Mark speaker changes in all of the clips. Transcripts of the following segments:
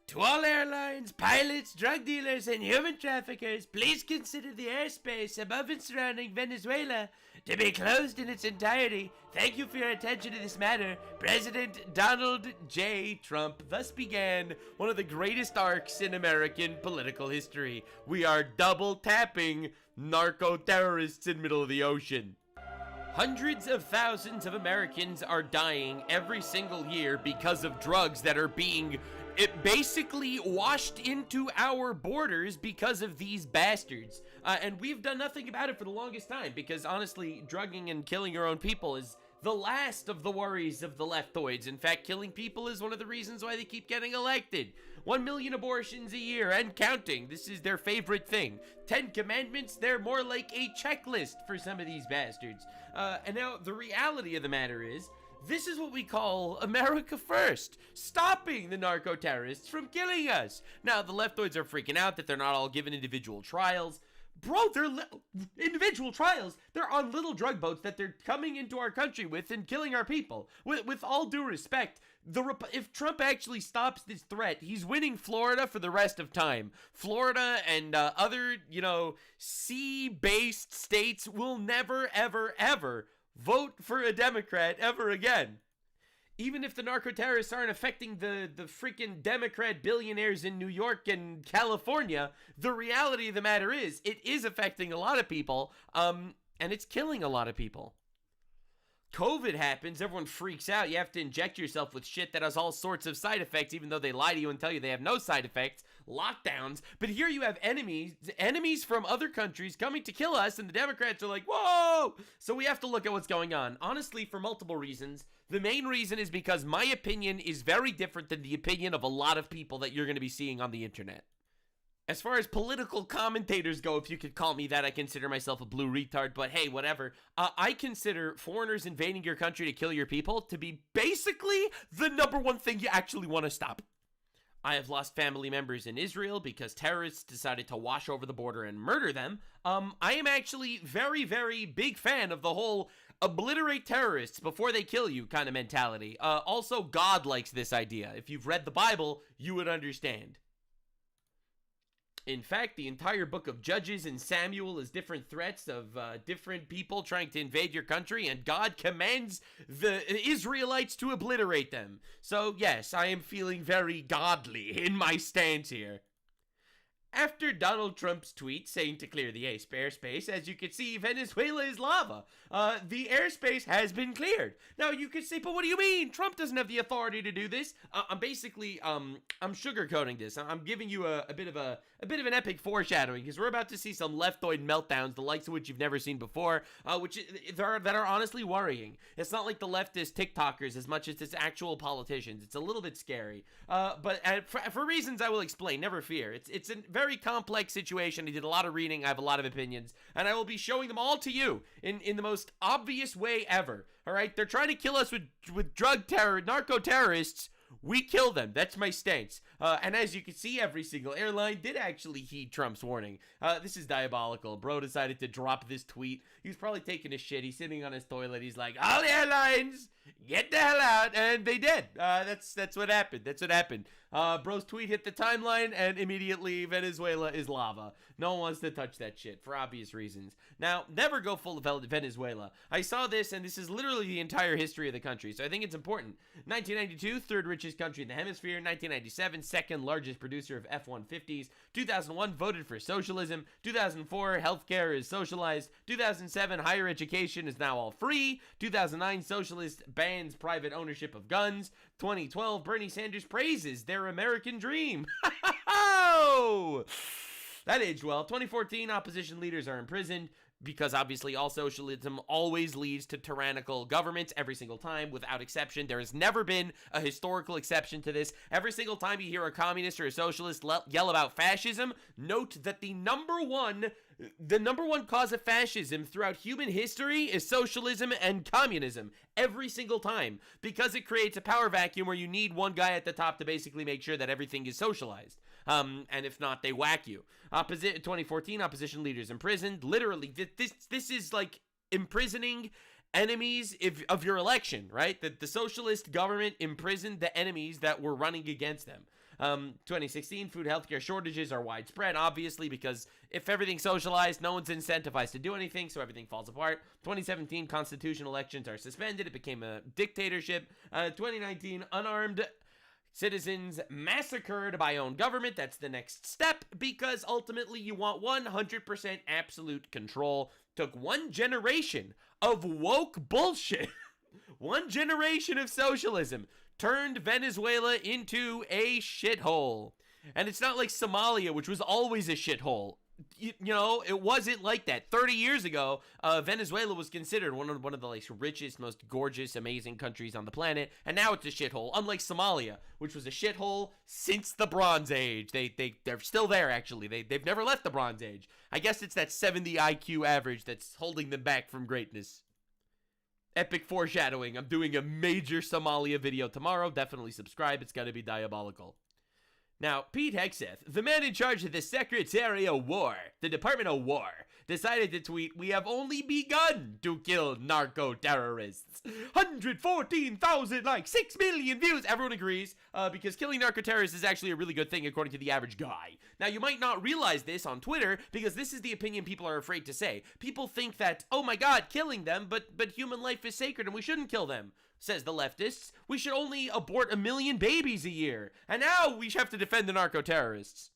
Speaker 1: To all airlines, pilots, drug dealers, and human traffickers, please consider the airspace above and surrounding Venezuela to be closed in its entirety. Thank you for your attention to this matter. President Donald J. Trump. Thus began one of the greatest arcs in American political history. We are double tapping narco-terrorists in the middle of the ocean. Hundreds of thousands of Americans are dying every single year because of drugs that are being basically washed into our borders because of these bastards. And we've done nothing about it for the longest time because honestly, drugging and killing your own people is the last of the worries of the leftoids. In fact, killing people is one of the reasons why they keep getting elected. 1 million abortions a year and counting. This is their favorite thing. 10 commandments, they're more like a checklist for some of these bastards. And now the reality of the matter is, this is what we call America First, stopping the narco-terrorists from killing us. Now, the leftoids are freaking out that they're not all given individual trials. Bro, they're individual trials. They're on little drug boats that they're coming into our country with and killing our people. With all due respect, if Trump actually stops this threat, he's winning Florida for the rest of time. Florida and other, sea-based states will never, ever, ever vote for a Democrat ever again. Even if the narco-terrorists aren't affecting the freaking Democrat billionaires in New York and California, the reality of the matter is, it is affecting a lot of people, and it's killing a lot of people. COVID happens, everyone freaks out, you have to inject yourself with shit that has all sorts of side effects, even though they lie to you and tell you they have no side effects, lockdowns, but here you have enemies from other countries coming to kill us, and the Democrats are like, whoa! So we have to look at what's going on, honestly, for multiple reasons. The main reason is because my opinion is very different than the opinion of a lot of people that you're going to be seeing on the internet. As far as political commentators go, if you could call me that, I consider myself a blue retard, but hey, whatever. I consider foreigners invading your country to kill your people to be basically the number one thing you actually want to stop. I have lost family members in Israel because terrorists decided to wash over the border and murder them. I am actually very, very big fan of the whole obliterate terrorists before they kill you kind of mentality. Also, God likes this idea. If you've read the Bible, you would understand. In fact, the entire book of Judges and Samuel is different threats of different people trying to invade your country, and God commands the Israelites to obliterate them. So yes, I am feeling very godly in my stance here. After Donald Trump's tweet saying to clear the airspace, as you can see, Venezuela is lava. The airspace has been cleared. Now you could say, but what do you mean? Trump doesn't have the authority to do this. I'm basically, I'm sugarcoating this. I'm giving you a bit of an epic foreshadowing because we're about to see some leftoid meltdowns, the likes of which you've never seen before, that are honestly worrying. It's not like the leftist TikTokers as much as it's actual politicians. It's a little bit scary. But for reasons I will explain. Never fear. It's a very complex situation. I did a lot of reading. I have a lot of opinions, and I will be showing them all to you in the most obvious way ever. All right, they're trying to kill us with narco terrorists. We kill them. That's my stance. And as you can see, every single airline did actually heed Trump's warning. This is diabolical. Bro decided to drop this tweet. He was probably taking a shit. He's sitting on his toilet. He's like, all the airlines, get the hell out. And they did. That's what happened. That's what happened. Bro's tweet hit the timeline, and immediately Venezuela is lava. No one wants to touch that shit for obvious reasons. Now, never go full of Venezuela. I saw this, and this is literally the entire history of the country, so I think it's important. 1992, third richest country in the hemisphere. 1997, second largest producer of F-150s. 2001, voted for socialism. 2004, healthcare is socialized. 2007, higher education is now all free. 2009, socialist bans private ownership of guns. 2012, Bernie Sanders praises their American dream. That aged well. 2014, opposition leaders are imprisoned because obviously all socialism always leads to tyrannical governments every single time without exception. There has never been a historical exception to this. Every single time you hear a communist or a socialist yell about fascism, note that the number one cause of fascism throughout human history is socialism and communism every single time, because it creates a power vacuum where you need one guy at the top to basically make sure that everything is socialized. And if not, they whack you. 2014, opposition leaders imprisoned. Literally, this is like imprisoning enemies of your election, right? The socialist government imprisoned the enemies that were running against them. 2016, food healthcare shortages are widespread, obviously, because if everything's socialized, no one's incentivized to do anything, so everything falls apart. 2017, constitutional elections are suspended. It became a dictatorship. 2019, unarmed citizens massacred by own government. That's the next step, because ultimately you want 100% absolute control. Took one generation of woke bullshit, one generation of socialism, turned Venezuela into a shithole. And it's not like Somalia, which was always a shithole. You know, it wasn't like that. 30 years ago, Venezuela was considered one of the like richest, most gorgeous, amazing countries on the planet, and now it's a shithole. Unlike Somalia, which was a shithole since the Bronze Age. They're still there, actually. They've never left the Bronze Age. I guess it's that 70 IQ average that's holding them back from greatness. Epic foreshadowing. I'm doing a major Somalia video tomorrow. Definitely subscribe. It's got to be diabolical. Now, Pete Hegseth, the man in charge of the Secretary of War, the Department of War, decided to tweet, "We have only begun to kill narco-terrorists." 114,000 likes, 6 million views. Everyone agrees, because killing narco-terrorists is actually a really good thing according to the average guy. Now, you might not realize this on Twitter, because this is the opinion people are afraid to say. People think that, oh my god, killing them, but human life is sacred and we shouldn't kill them. Says the leftists, we should only abort 1 million babies a year, and now we have to defend the narco-terrorists.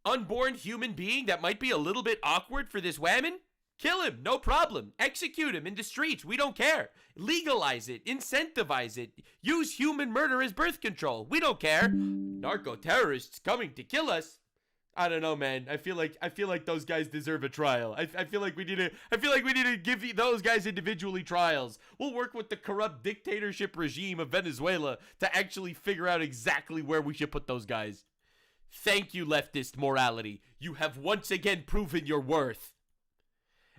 Speaker 1: Unborn human being that might be a little bit awkward for this whammon? Kill him, no problem. Execute him in the streets, we don't care. Legalize it, incentivize it. Use human murder as birth control, we don't care. Narco-terrorists coming to kill us? I don't know, man. I feel like those guys deserve a trial. I feel like we need to give those guys individually trials. We'll work with the corrupt dictatorship regime of Venezuela to actually figure out exactly where we should put those guys. Thank you, leftist morality. You have once again proven your worth.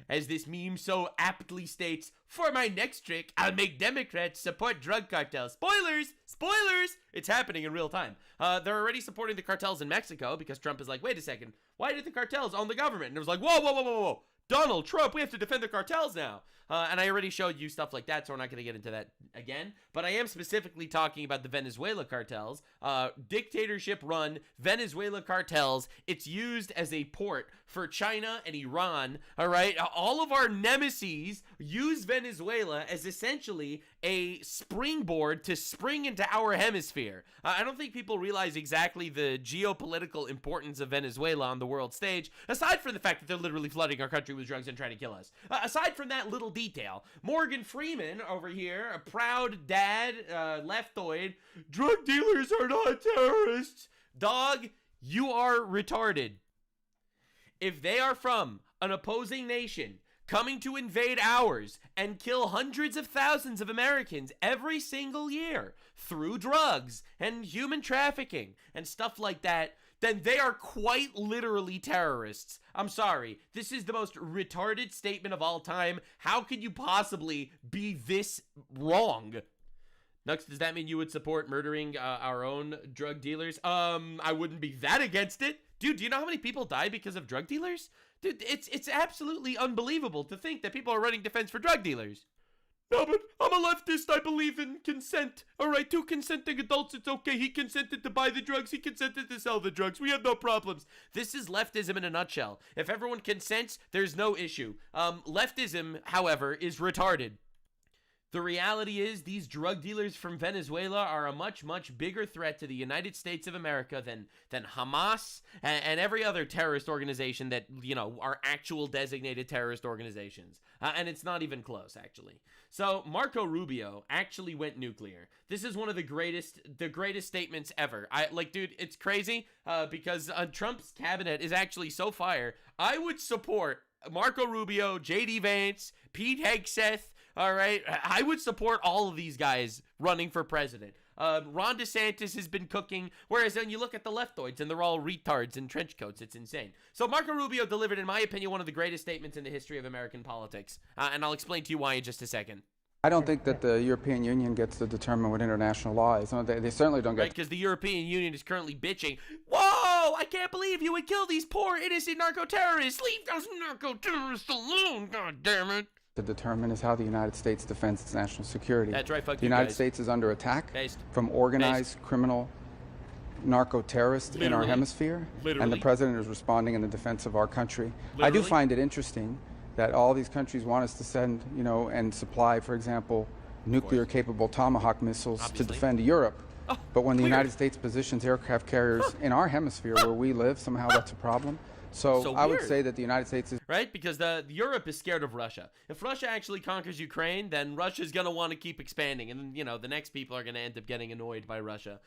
Speaker 1: As this meme so aptly states, for my next trick, I'll make Democrats support drug cartels. Spoilers! Spoilers! It's happening in real time. They're already supporting the cartels in Mexico because Trump is like, wait a second, why did the cartels own the government? And it was like, whoa, whoa, whoa, whoa, whoa. Donald Trump, we have to defend the cartels now. And I already showed you stuff like that, so we're not going to get into that again. But I am specifically talking about the Venezuela cartels, dictatorship-run Venezuela cartels. It's used as a port for China and Iran, all right? All of our nemesis use Venezuela as essentially a springboard to spring into our hemisphere. I don't think people realize exactly the geopolitical importance of Venezuela on the world stage, aside from the fact that they're literally flooding our country with drugs and trying to kill us. Aside from that little detail, Morgan Freeman over here, a proud dad, leftoid, drug dealers are not terrorists. Dog, you are retarded. If they are from an opposing nation coming to invade ours and kill hundreds of thousands of Americans every single year through drugs and human trafficking and stuff like that, then they are quite literally terrorists. I'm sorry. This is the most retarded statement of all time. How could you possibly be this wrong? Nux, does that mean you would support murdering our own drug dealers? I wouldn't be that against it. Dude, do you know how many people die because of drug dealers? Dude, it's absolutely unbelievable to think that people are running defense for drug dealers. No, but I'm a leftist. I believe in consent. All right, two consenting adults, it's okay. He consented to buy the drugs. He consented to sell the drugs. We have no problems. This is leftism in a nutshell. If everyone consents, there's no issue. Leftism, however, is retarded. The reality is these drug dealers from Venezuela are a much, much bigger threat to the United States of America than Hamas and every other terrorist organization that, you know, are actual designated terrorist organizations. And it's not even close, actually. So Marco Rubio actually went nuclear. This is one of the greatest statements ever. Dude, it's crazy because Trump's cabinet is actually so fire. I would support Marco Rubio, J.D. Vance, Pete Hegseth. All right, I would support all of these guys running for president. Ron DeSantis has been cooking, whereas then you look at the leftoids and they're all retards in trench coats. It's insane. So Marco Rubio delivered, in my opinion, one of the greatest statements in the history of American politics. And I'll explain to you why in just a second.
Speaker 2: I don't think that the European Union gets to determine what international law is. They certainly don't get.
Speaker 1: Right, because the European Union is currently bitching. Whoa! I can't believe you would kill these poor innocent narco-terrorists. Leave those narco-terrorists alone, God damn it.
Speaker 2: To determine is how the United States defends its national security.
Speaker 1: That's right, fuck
Speaker 2: the
Speaker 1: you
Speaker 2: United
Speaker 1: guys.
Speaker 2: States is under attack
Speaker 1: Based.
Speaker 2: from organized criminal narco-terrorist in our
Speaker 1: Literally.
Speaker 2: hemisphere, and
Speaker 1: Literally.
Speaker 2: the president is responding in the defense of our country. I do
Speaker 1: Literally.
Speaker 2: find it interesting that all these countries want us to send, and supply, for example, nuclear-capable Tomahawk missiles to
Speaker 1: Obviously.
Speaker 2: defend Europe.
Speaker 1: Oh,
Speaker 2: But when the
Speaker 1: weird.
Speaker 2: United States positions aircraft carriers in our hemisphere where we live, somehow that's a problem. So I would
Speaker 1: weird.
Speaker 2: say that the United States is
Speaker 1: Right? Because the Europe is scared of Russia. If Russia actually conquers Ukraine, then Russia's going to want to keep expanding. And then, the next people are going to end up getting annoyed by Russia.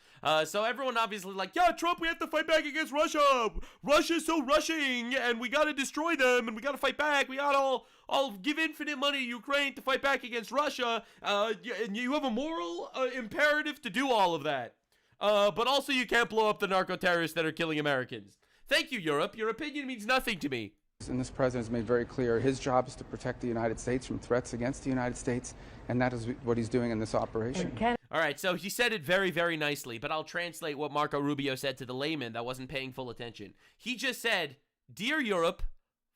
Speaker 1: So everyone obviously like, yeah, Trump, we have to fight back against Russia. Russia's so rushing, and we got to destroy them, and we got to fight back. We got to all give infinite money to Ukraine to fight back against Russia. And you have a moral imperative to do all of that. But also you can't blow up the narco-terrorists that are killing Americans. Thank you, Europe. Your opinion means nothing to me.
Speaker 2: and this president has made very clear his job is to protect the United States from threats against the United States, and that is what he's doing in this operation.
Speaker 1: All right, so he said it very, very nicely, but I'll translate what Marco Rubio said to the layman that wasn't paying full attention. He just said, "Dear Europe,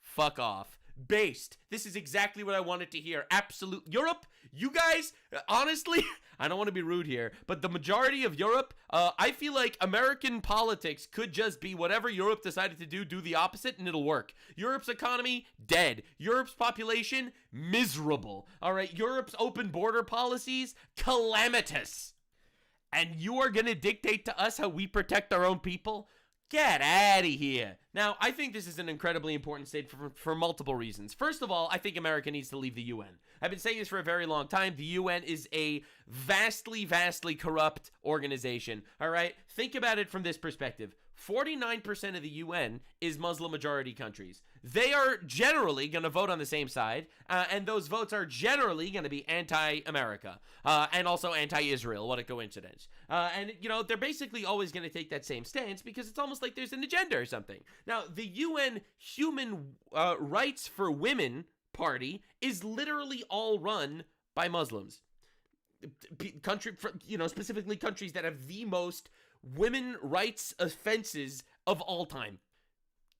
Speaker 1: fuck off." Based. This is exactly what I wanted to hear. Absolute. Europe, you guys, honestly, I don't want to be rude here, but the majority of Europe, I feel like American politics could just be whatever Europe decided to do the opposite, and it'll work. Europe's economy, dead. Europe's population, miserable. All right, Europe's open border policies, calamitous. And you are going to dictate to us how we protect our own people? Get out of here. Now, I think this is an incredibly important statement for multiple reasons. First of all, I think America needs to leave the UN. I've been saying this for a very long time. The UN is a vastly, vastly corrupt organization. All right? Think about it from this perspective. 49% of the UN is Muslim majority countries. They are generally going to vote on the same side, and those votes are generally going to be anti-America and also anti-Israel. What a coincidence. And, they're basically always going to take that same stance because it's almost like there's an agenda or something. Now, the UN Human Rights for Women Party is literally all run by Muslims. Specifically countries that have the most women rights offenses of all time.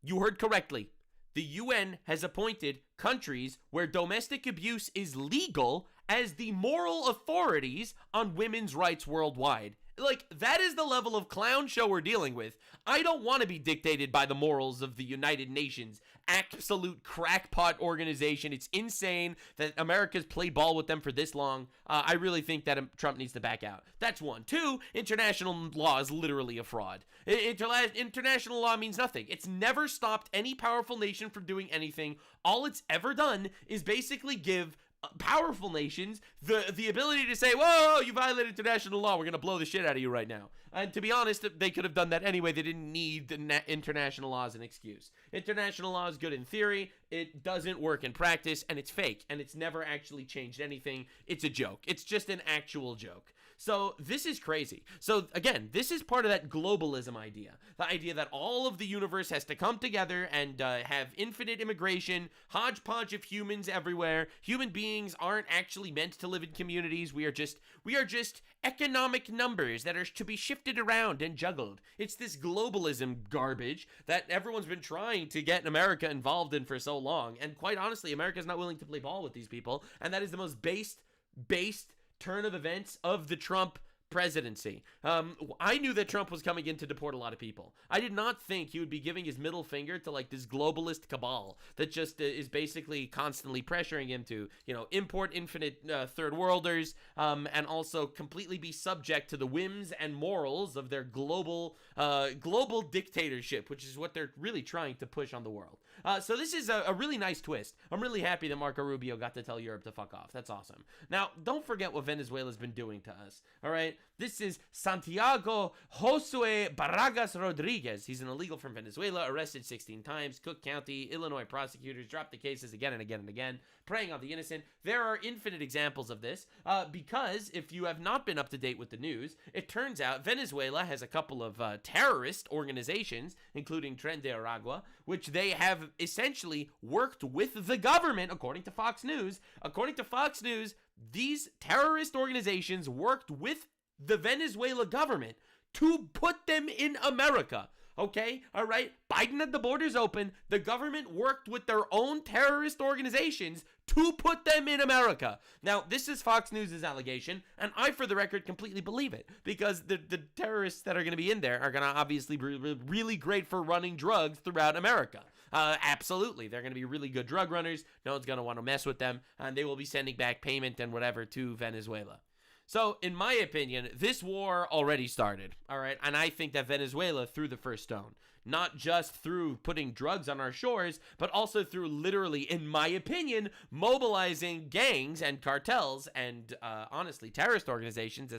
Speaker 1: You heard correctly. The UN has appointed countries where domestic abuse is legal as the moral authorities on women's rights worldwide. Like, that is the level of clown show we're dealing with. I don't want to be dictated by the morals of the United Nations. Absolute crackpot organization. It's insane that America's played ball with them for this long. I really think that Trump needs to back out. That's one. Two, international law is literally a fraud. International law means nothing. It's never stopped any powerful nation from doing anything. All it's ever done is basically give powerful nations the ability to say, whoa, you violated international law, we're going to blow the shit out of you right now. And to be honest, they could have done that anyway. They didn't need the international law as an excuse. International law is good in theory. It doesn't work in practice, and it's fake, and it's never actually changed anything. It's a joke. It's just an actual joke. So this is crazy. So again, this is part of that globalism idea. The idea that all of the universe has to come together and have infinite immigration, hodgepodge of humans everywhere. Human beings aren't actually meant to live in communities. We are just economic numbers that are to be shifted around and juggled. It's this globalism garbage that everyone's been trying to get America involved in for so long. And quite honestly, America's not willing to play ball with these people. And that is the most based turn of events of the Trump presidency. I knew that Trump was coming in to deport a lot of people. I did not think he would be giving his middle finger to like this globalist cabal that just is basically constantly pressuring him to, import infinite third worlders and also completely be subject to the whims and morals of their global dictatorship, which is what they're really trying to push on the world. So this is a really nice twist. I'm really happy that Marco Rubio got to tell Europe to fuck off. That's awesome. Now, don't forget what Venezuela's been doing to us. All right? This is Santiago Josue Barragas Rodriguez. He's an illegal from Venezuela, arrested 16 times. Cook County, Illinois prosecutors dropped the cases again and again and again, preying on the innocent. There are infinite examples of this because if you have not been up to date with the news, it turns out Venezuela has a couple of terrorist organizations, including Tren de Aragua, which they have essentially worked with the government, according to Fox News. According to Fox News, these terrorist organizations worked with the Venezuela government to put them in America. Okay, all right. Biden had the borders open. The government worked with their own terrorist organizations to put them in America. Now, this is Fox News' allegation, and I, for the record, completely believe it, because the terrorists that are going to be in there are going to obviously be really great for running drugs throughout America. Absolutely. They're going to be really good drug runners. No one's going to want to mess with them, and they will be sending back payment and whatever to Venezuela. So, in my opinion, this war already started, all right? And I think that Venezuela threw the first stone, not just through putting drugs on our shores, but also through literally, in my opinion, mobilizing gangs and cartels and, honestly, terrorist organizations,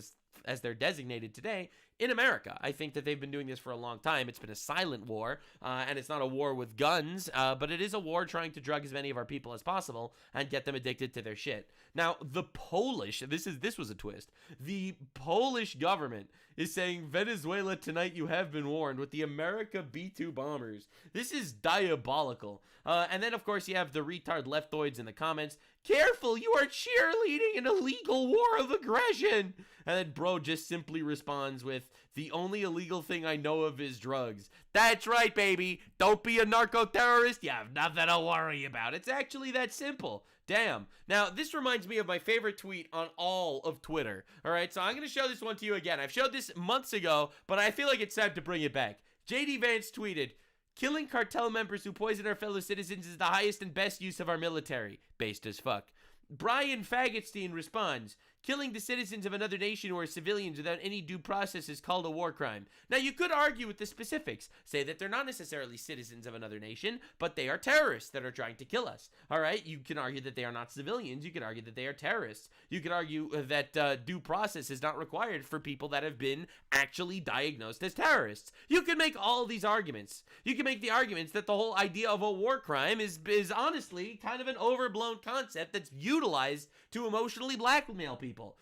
Speaker 1: as they're designated today, in America. I think that they've been doing this for a long time. It's been a silent war, and it's not a war with guns, but it is a war trying to drug as many of our people as possible and get them addicted to their shit. Now, the Polish, this was a twist. The Polish government is saying, Venezuela, tonight you have been warned, with the America B-2 bombers. This is diabolical. And then, of course, you have the retard leftoids in the comments. Careful, you are cheerleading an illegal war of aggression. And then bro just simply responds with, the only illegal thing I know of is drugs. That's right, baby. Don't be a narco-terrorist. You have nothing to worry about. It's actually that simple. Damn. Now, this reminds me of my favorite tweet on all of Twitter. All right, so I'm going to show this one to you again. I've showed this months ago, but I feel like it's time to bring it back. JD Vance tweeted, killing cartel members who poison our fellow citizens is the highest and best use of our military. Based as fuck. Brian Fagotstein responds, killing the citizens of another nation who are civilians without any due process is called a war crime. Now, you could argue with the specifics, say that they're not necessarily citizens of another nation, but they are terrorists that are trying to kill us. All right, you can argue that they are not civilians. You can argue that they are terrorists. You can argue that due process is not required for people that have been actually diagnosed as terrorists. You can make all these arguments. You can make the arguments that the whole idea of a war crime is honestly kind of an overblown concept that's utilized to emotionally blackmail people.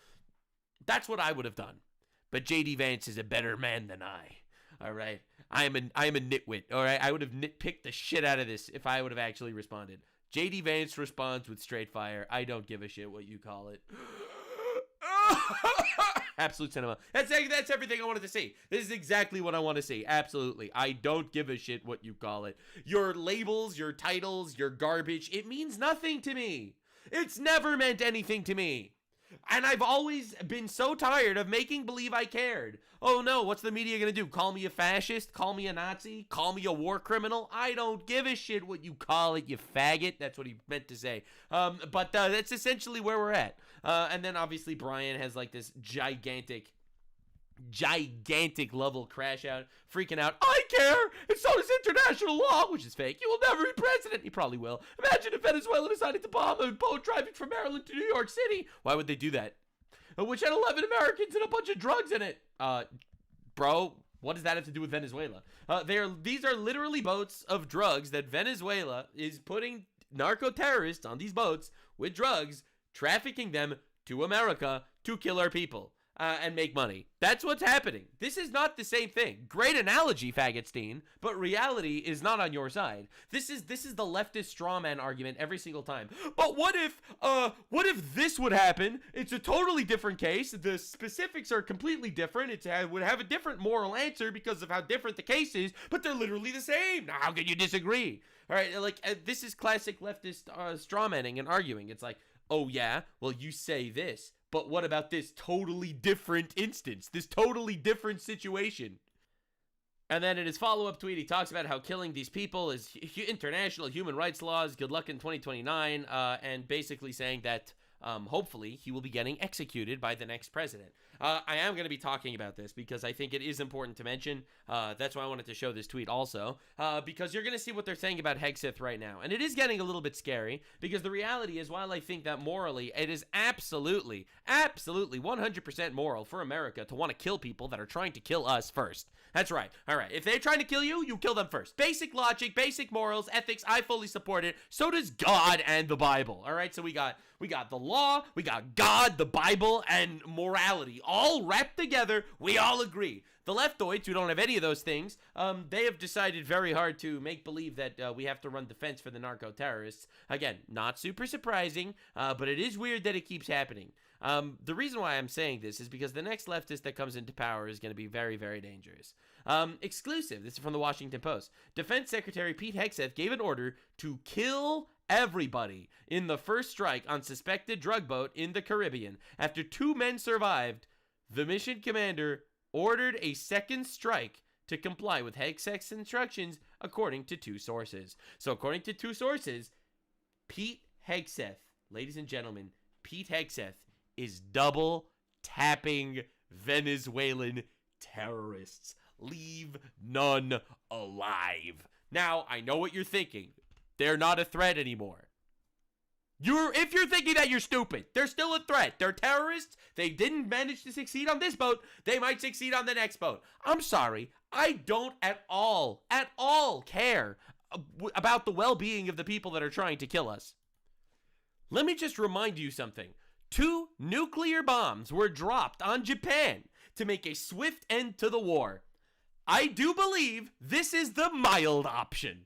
Speaker 1: That's what I would have done. But JD Vance is a better man than I. All right. I am a nitwit. All right. I would have nitpicked the shit out of this if I would have actually responded. JD Vance responds with straight fire. I don't give a shit what you call it. Absolute cinema. That's everything I wanted to see. This is exactly what I want to see. Absolutely. I don't give a shit what you call it. Your labels, your titles, your garbage, it means nothing to me. It's never meant anything to me. And I've always been so tired of making believe I cared. Oh no, what's the media gonna do? Call me a fascist? Call me a Nazi? Call me a war criminal? I don't give a shit what you call it, you faggot. That's what he meant to say. But that's essentially where we're at. And then obviously Brian has like this gigantic level crash out, freaking out. I care, and so does international law, which is fake. You will never be president. He probably will. Imagine if Venezuela decided to bomb a boat driving from Maryland to New York City. Why would they do that? Which had 11 Americans and a bunch of drugs in it. Bro, what does that have to do with Venezuela? These are literally boats of drugs that Venezuela is putting narco-terrorists on these boats with drugs, trafficking them to America to kill our people. And make money. That's what's happening. This is not the same thing. Great analogy, Fagotstein, but reality is not on your side. This is the leftist strawman argument every single time. But what if this would happen? It's a totally different case. The specifics are completely different. It would have a different moral answer because of how different the case is, but they're literally the same. Now, how can you disagree? All right, this is classic leftist strawmanning and arguing. It's like, oh yeah, well you say this. But what about this totally different instance? This totally different situation? And then in his follow-up tweet, he talks about how killing these people is international human rights laws. Good luck in 2029. And basically saying that hopefully he will be getting executed by the next president. I am going to be talking about this because I think it is important to mention. That's why I wanted to show this tweet also, because you're going to see what they're saying about Hegseth right now. And it is getting a little bit scary because the reality is, while I think that morally it is absolutely 100% moral for America to want to kill people that are trying to kill us first. That's right. All right. If they're trying to kill you, you kill them first. Basic logic, basic morals, ethics, I fully support it. So does God and the Bible. All right. So we got the law, we got God, the Bible, and morality all wrapped together. We all agree. The leftoids, who don't have any of those things, they have decided very hard to make believe that we have to run defense for the narco-terrorists. Again, not super surprising, but it is weird that it keeps happening. The reason why I'm saying this is because the next leftist that comes into power is going to be very, very dangerous. Exclusive. This is from the Washington Post. Defense Secretary Pete Hegseth gave an order to kill everybody in the first strike on suspected drug boat in the Caribbean. After 2 men survived, the mission commander ordered a second strike to comply with Hegseth's instructions, according to 2 sources. So according to 2 sources, Pete Hegseth, ladies and gentlemen, Pete Hegseth is double tapping Venezuelan terrorists. Leave none alive. Now, I know what you're thinking. They're not a threat anymore. If you're thinking that, you're stupid. They're still a threat. They're terrorists. They didn't manage to succeed on this boat. They might succeed on the next boat. I'm sorry. I don't at all care about the well-being of the people that are trying to kill us. Let me just remind you something. 2 nuclear bombs were dropped on Japan to make a swift end to the war. I do believe this is the mild option.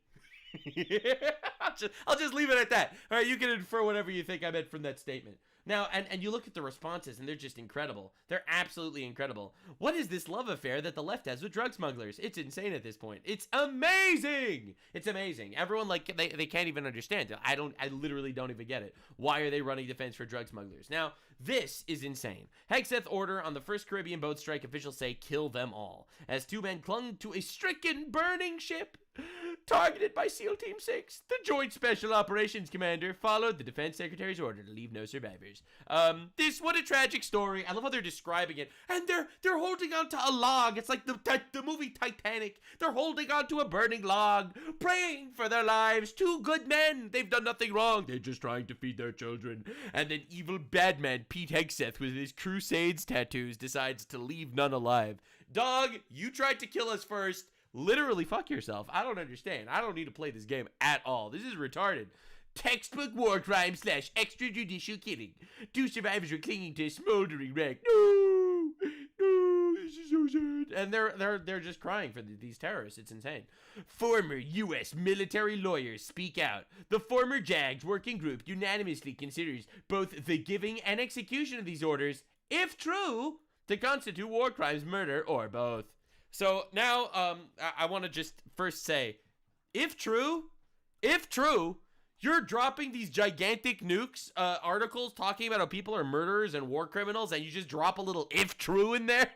Speaker 1: I'll just leave it at that. All right, you can infer whatever you think I meant from that statement. Now, and you look at the responses, and they're just incredible. They're absolutely incredible. What is this love affair that the left has with drug smugglers? It's insane at this point. It's amazing. It's amazing. Everyone, like, they can't even understand. I literally don't even get it. Why are they running defense for drug smugglers? Now, this is insane. Hegseth order on the first Caribbean boat strike, officials say kill them all, as 2 men clung to a stricken burning ship. Targeted by SEAL Team 6, the Joint Special Operations Commander followed the Defense Secretary's order to leave no survivors. What a tragic story. I love how they're describing it. And they're holding on to a log. It's like the movie Titanic. They're holding on to a burning log, praying for their lives. 2 good men. They've done nothing wrong. They're just trying to feed their children. And an evil bad man, Pete Hegseth, with his Crusades tattoos, decides to leave none alive. Dog, you tried to kill us first. Literally fuck yourself. I don't understand. I don't need to play this game at all. This is retarded. Textbook war crime / extrajudicial killing. 2 survivors were clinging to a smoldering wreck. No, this is so sad. And they're just crying for these terrorists. It's insane. Former U.S. military lawyers speak out. The former JAGS working group unanimously considers both the giving and execution of these orders, if true, to constitute war crimes, murder, or both. So now, I want to just first say, if true, you're dropping these gigantic nukes articles talking about how people are murderers and war criminals, and you just drop a little if true in there.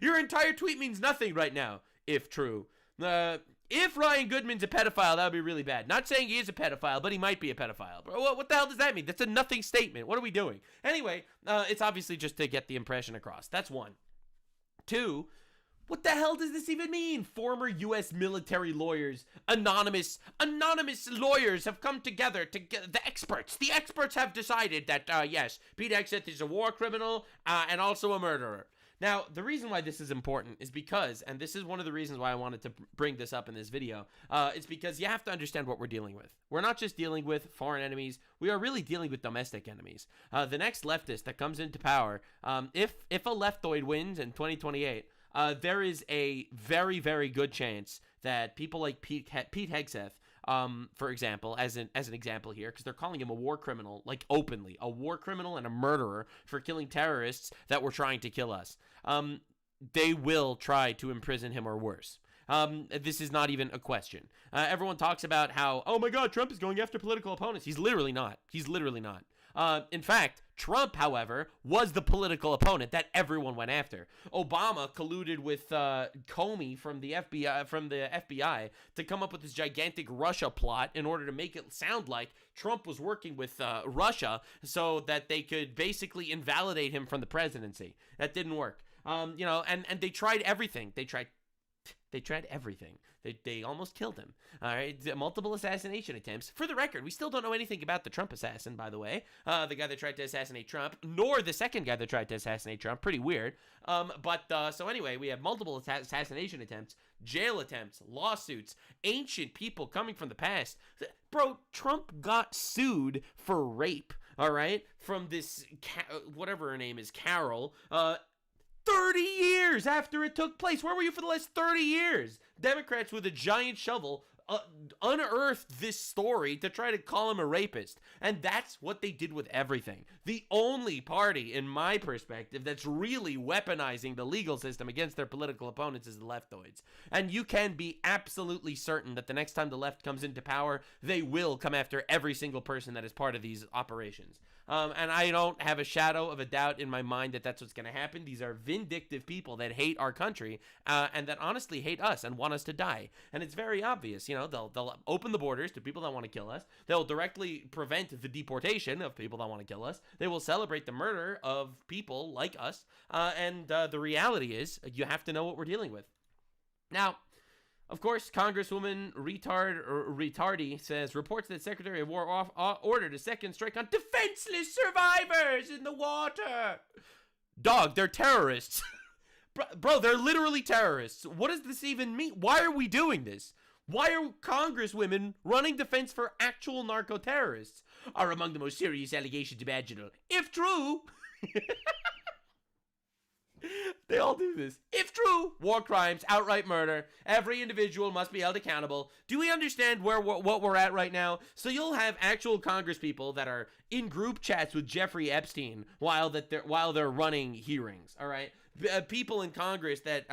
Speaker 1: Your entire tweet means nothing right now, if true. If Ryan Goodman's a pedophile, that would be really bad. Not saying he is a pedophile, but he might be a pedophile. What the hell does that mean? That's a nothing statement. What are we doing? Anyway, it's obviously just to get the impression across. That's 1. 2, what the hell does this even mean? Former U.S. military lawyers, anonymous lawyers have come together to get the experts. The experts have decided that, yes, Pete Hegseth is a war criminal and also a murderer. Now, the reason why this is important is because, and this is one of the reasons why I wanted to bring this up in this video, it's because you have to understand what we're dealing with. We're not just dealing with foreign enemies. We are really dealing with domestic enemies. The next leftist that comes into power, if a leftoid wins in 2028, there is a very, very good chance that people like Pete Hegseth, for example, as an example here, because they're calling him a war criminal, like openly, a war criminal and a murderer for killing terrorists that were trying to kill us. They will try to imprison him or worse. This is not even a question. Everyone talks about how, oh my God, Trump is going after political opponents. He's literally not. In fact, Trump, however, was the political opponent that everyone went after. Obama colluded with Comey from the FBI to come up with this gigantic Russia plot in order to make it sound like Trump was working with Russia so that they could basically invalidate him from the presidency. That didn't work. And they tried everything. They tried everything. They almost killed him. All right, multiple assassination attempts. For the record, we still don't know anything about the Trump assassin, by the way. The guy that tried to assassinate Trump, nor the second guy that tried to assassinate Trump. Pretty weird. So anyway, we have multiple assassination attempts, jail attempts, lawsuits, ancient people coming from the past. Bro, Trump got sued for rape, all right, from this, whatever her name is, Carol, 30 years after it took place. Where were you for the last 30 years? Democrats with a giant shovel unearthed this story to try to call him a rapist. And that's what they did with everything. The only party, in my perspective, that's really weaponizing the legal system against their political opponents is the leftoids. And you can be absolutely certain that the next time the left comes into power, they will come after every single person that is part of these operations. And I don't have a shadow of a doubt in my mind that that's what's going to happen. These are vindictive people that hate our country and that honestly hate us and want us to die. And it's very obvious. You know, they'll open the borders to people that want to kill us. They'll directly prevent the deportation of people that want to kill us. They will celebrate the murder of people like us. And the reality is, you have to know what we're dealing with. Now, of course, Congresswoman Retardy says reports that Secretary of War ordered a second strike on defenseless survivors in the water. Dog, they're terrorists. Bro, they're literally terrorists. What does this even mean? Why are we doing this? Why are congresswomen running defense for actual narco-terrorists? Are among the most serious allegations imaginable. If true... They all do this. If true, war crimes, outright murder, every individual must be held accountable. Do we understand what we're at right now? So you'll have actual congresspeople that are in group chats with Jeffrey Epstein while they're running hearings, all right? People in Congress that,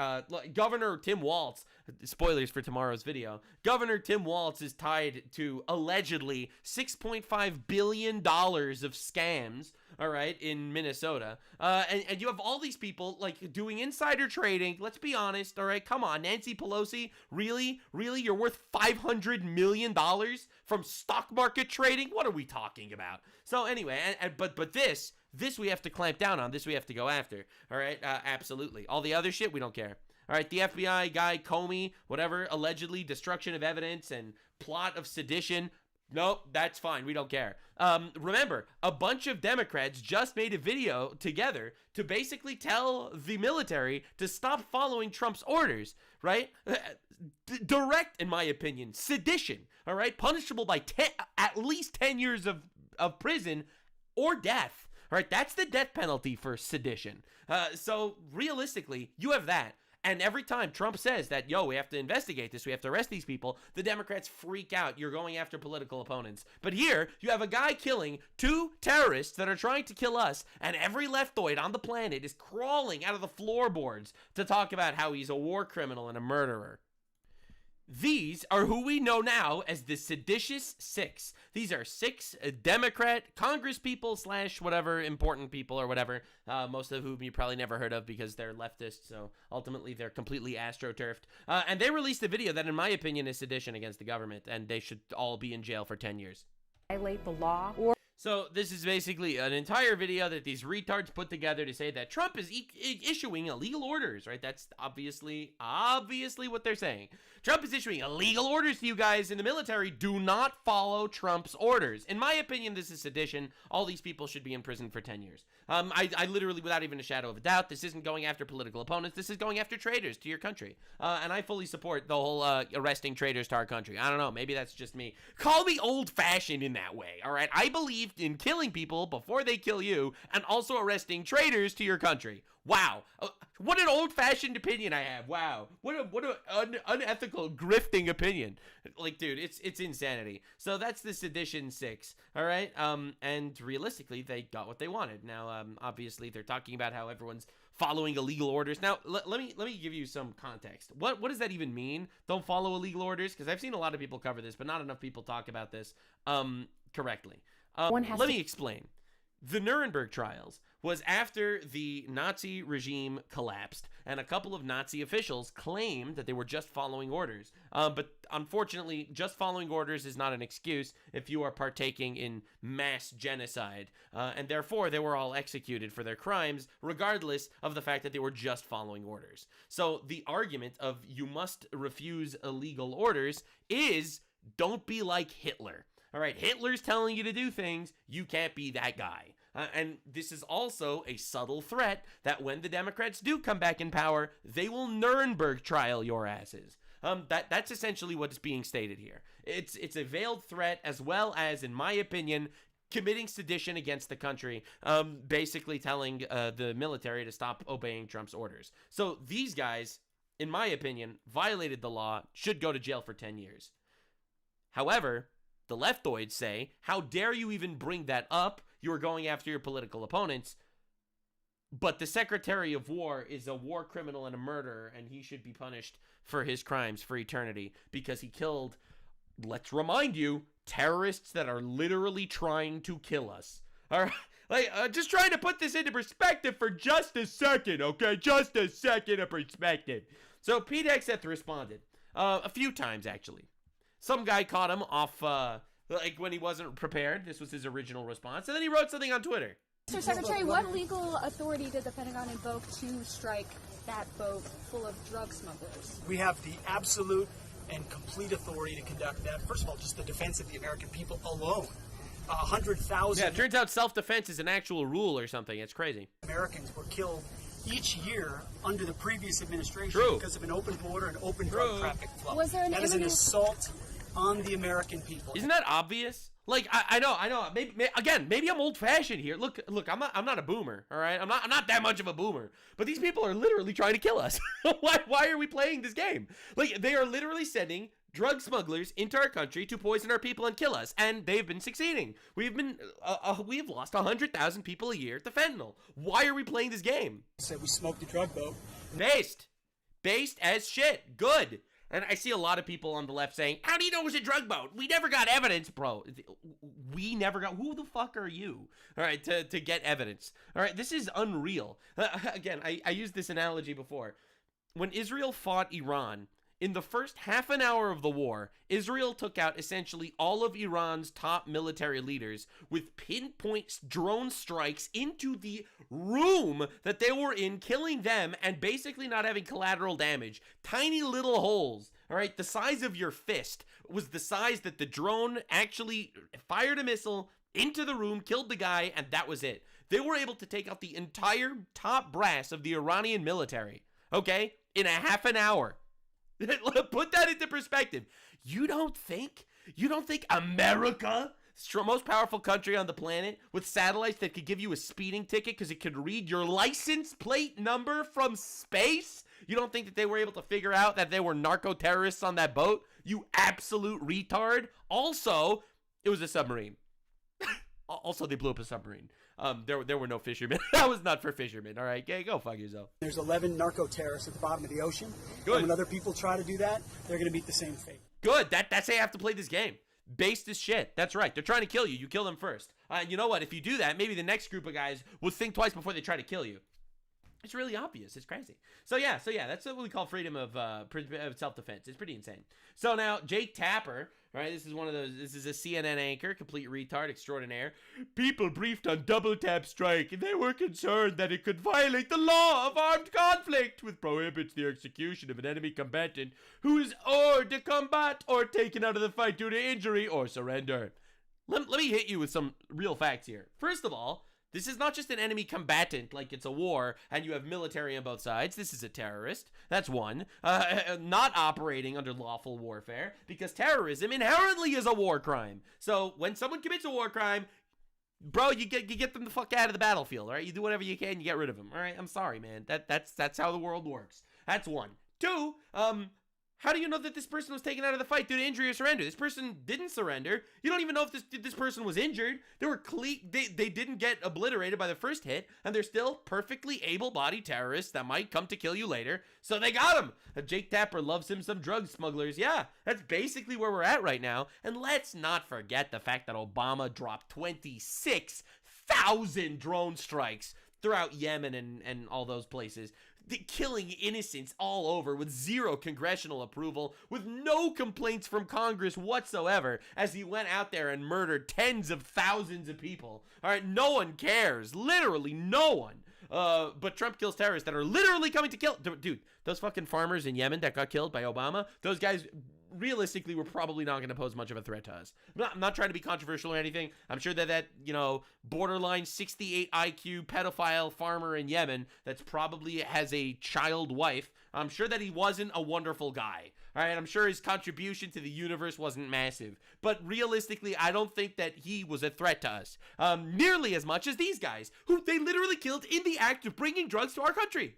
Speaker 1: Governor Tim Walz, spoilers for tomorrow's video, Governor Tim Walz is tied to allegedly $6.5 billion of scams, all right, in Minnesota. And you have all these people, like, doing insider trading. Let's be honest, all right? Come on, Nancy Pelosi, really? Really? You're worth $500 million from stock market trading? What are we talking about? So anyway, but this we have to clamp down on. This we have to go after, all right? Absolutely. All the other shit, we don't care. All right, the FBI guy, Comey, whatever, allegedly destruction of evidence and plot of sedition. Nope, that's fine. We don't care. Remember, a bunch of Democrats just made a video together to basically tell the military to stop following Trump's orders, right? Direct, in my opinion, sedition, all right? Punishable by at least 10 years of prison or death, all right? That's the death penalty for sedition. So realistically, you have that. And every time Trump says that, yo, we have to investigate this, we have to arrest these people, the Democrats freak out. You're going after political opponents. But here, you have a guy killing 2 terrorists that are trying to kill us, and every leftoid on the planet is crawling out of the floorboards to talk about how he's a war criminal and a murderer. These are who we know now as the Seditious Six. These are 6 Democrat congresspeople / whatever important people or whatever, most of whom you probably never heard of because they're leftists, so ultimately they're completely astroturfed. And they released a video that, in my opinion, is sedition against the government, and they should all be in jail for 10 years.
Speaker 3: Violate the law or...
Speaker 1: So this is basically an entire video that these retards put together to say that Trump is issuing illegal orders, right? That's obviously what they're saying. Trump is issuing illegal orders to you guys in the military. Do not follow Trump's orders. In my opinion, this is sedition. All these people should be in prison for 10 years. I literally, without even a shadow of a doubt, this isn't going after political opponents. This is going after traitors to your country. And I fully support the whole arresting traitors to our country. I don't know. Maybe that's just me. Call me old-fashioned in that way, all right? I believe in killing people before they kill you and also arresting traitors to your country. Wow. What an old-fashioned opinion I have. Wow. What an unethical, grifting opinion. Like, dude, it's insanity. So that's the Sedition 6, all right? And realistically, they got what they wanted. Now, obviously, they're talking about how everyone's following illegal orders. Now, let me give you some context. What does that even mean? Don't follow illegal orders? Because I've seen a lot of people cover this, but not enough people talk about this correctly. Let me explain. The Nuremberg trials was after the Nazi regime collapsed, and a couple of Nazi officials claimed that they were just following orders. But unfortunately, just following orders is not an excuse if you are partaking in mass genocide. And therefore, they were all executed for their crimes, regardless of the fact that they were just following orders. So the argument of you must refuse illegal orders is don't be like Hitler. All right, Hitler's telling you to do things, you can't be that guy. And this is also a subtle threat that when the Democrats do come back in power, they will Nuremberg trial your asses. That's essentially what is being stated here. It's a veiled threat as well as, in my opinion, committing sedition against the country, basically telling the military to stop obeying Trump's orders. So these guys, in my opinion, violated the law, should go to jail for 10 years. However, the leftoids say, how dare you even bring that up? You are going after your political opponents. But the Secretary of War is a war criminal and a murderer, and he should be punished for his crimes for eternity because he killed, let's remind you, terrorists that are literally trying to kill us. All right? Like, just trying to put this into perspective for just a second, okay? Just a second of perspective. So Pete Hegseth responded a few times, actually. Some guy caught him off, like, when he wasn't prepared. This was his original response. And then he wrote something on Twitter.
Speaker 4: Mr. Secretary, what legal authority did the Pentagon invoke to strike that boat full of drug smugglers?
Speaker 5: We have the absolute and complete authority to conduct that. First of all, just the defense of the American people alone. 100,000
Speaker 1: Yeah, it turns out self-defense is an actual rule or something. It's crazy.
Speaker 5: Americans were killed each year under the previous administration
Speaker 1: True.
Speaker 5: because of an open border and open drug traffic flow.
Speaker 4: Was there an
Speaker 5: that is an
Speaker 4: imminent-
Speaker 5: assault on the American people.
Speaker 1: Isn't that obvious? Like, I know. Maybe I'm old-fashioned here. Look, I'm not a boomer. All right, I'm not that much of a boomer. But these people are literally trying to kill us. Why are we playing this game? Like, they are literally sending drug smugglers into our country to poison our people and kill us, and they've been succeeding. We've lost 100,000 people a year to fentanyl. Why are we playing this game?
Speaker 5: Said we smoked a drug boat.
Speaker 1: Based as shit. Good. And I see a lot of people on the left saying, how do you know it was a drug boat? We never got evidence, bro. We never got... Who the fuck are you? All right, to get evidence. All right, this is unreal. Again, I used this analogy before. When Israel fought Iran, in the first half an hour of the war, Israel took out essentially all of Iran's top military leaders with pinpoint drone strikes into the room that they were in, killing them and basically not having collateral damage. Tiny little holes, all right? The size of your fist was the size that the drone actually fired a missile into the room, killed the guy, and that was it. They were able to take out the entire top brass of the Iranian military, okay, in a half an hour. Put that into perspective. You don't think America, most powerful country on the planet, with satellites that could give you a speeding ticket because it could read your license plate number from space? You don't think that they were able to figure out that they were narco-terrorists on that boat? You absolute retard. Also, it was a submarine. Also, they blew up a submarine. There were no fishermen. That was not for fishermen, all right? Okay, go fuck yourself.
Speaker 5: There's 11 narco-terrorists at the bottom of the ocean.
Speaker 1: Good.
Speaker 5: And when other people try to do that, they're going to meet the same fate.
Speaker 1: Good. That's how you have to play this game. Based as shit. That's right. They're trying to kill you. You kill them first. And you know what? If you do that, maybe the next group of guys will think twice before they try to kill you. It's really obvious. It's crazy. So yeah, that's what we call freedom of self-defense. It's pretty insane. So now, Jake Tapper, right? This is a CNN anchor, complete retard extraordinaire. People briefed on double tap strike, and they were concerned that it could violate the law of armed conflict, which prohibits the execution of an enemy combatant who is hors de combat or taken out of the fight due to injury or surrender. Let me hit you with some real facts here. First of all, this is not just an enemy combatant like it's a war and you have military on both sides. This is a terrorist. That's one. Not operating under lawful warfare because terrorism inherently is a war crime. So when someone commits a war crime, bro, you get them the fuck out of the battlefield, all right? You do whatever you can, you get rid of them, all right? I'm sorry, man. That's how the world works. That's one. Two, how do you know that this person was taken out of the fight due to injury or surrender? This person didn't surrender. You don't even know if this person was injured. They didn't get obliterated by the first hit, and they're still perfectly able-bodied terrorists that might come to kill you later. So they got him. Jake Tapper loves him some drug smugglers. Yeah, that's basically where we're at right now. And let's not forget the fact that Obama dropped 26,000 drone strikes throughout Yemen and all those places. Killing innocents all over with zero congressional approval, with no complaints from Congress whatsoever, as he went out there and murdered tens of thousands of people. All right, no one cares. Literally no one. But Trump kills terrorists that are literally coming to kill. Dude, those fucking farmers in Yemen that got killed by Obama, those guys realistically we're probably not going to pose much of a threat to us. I'm not trying to be controversial or anything. I'm sure that borderline 68 IQ pedophile farmer in Yemen that's probably has a child wife, I'm sure that he wasn't a wonderful guy. All right, I'm sure his contribution to the universe wasn't massive. But realistically, I don't think that he was a threat to us. Nearly as much as these guys, who they literally killed in the act of bringing drugs to our country.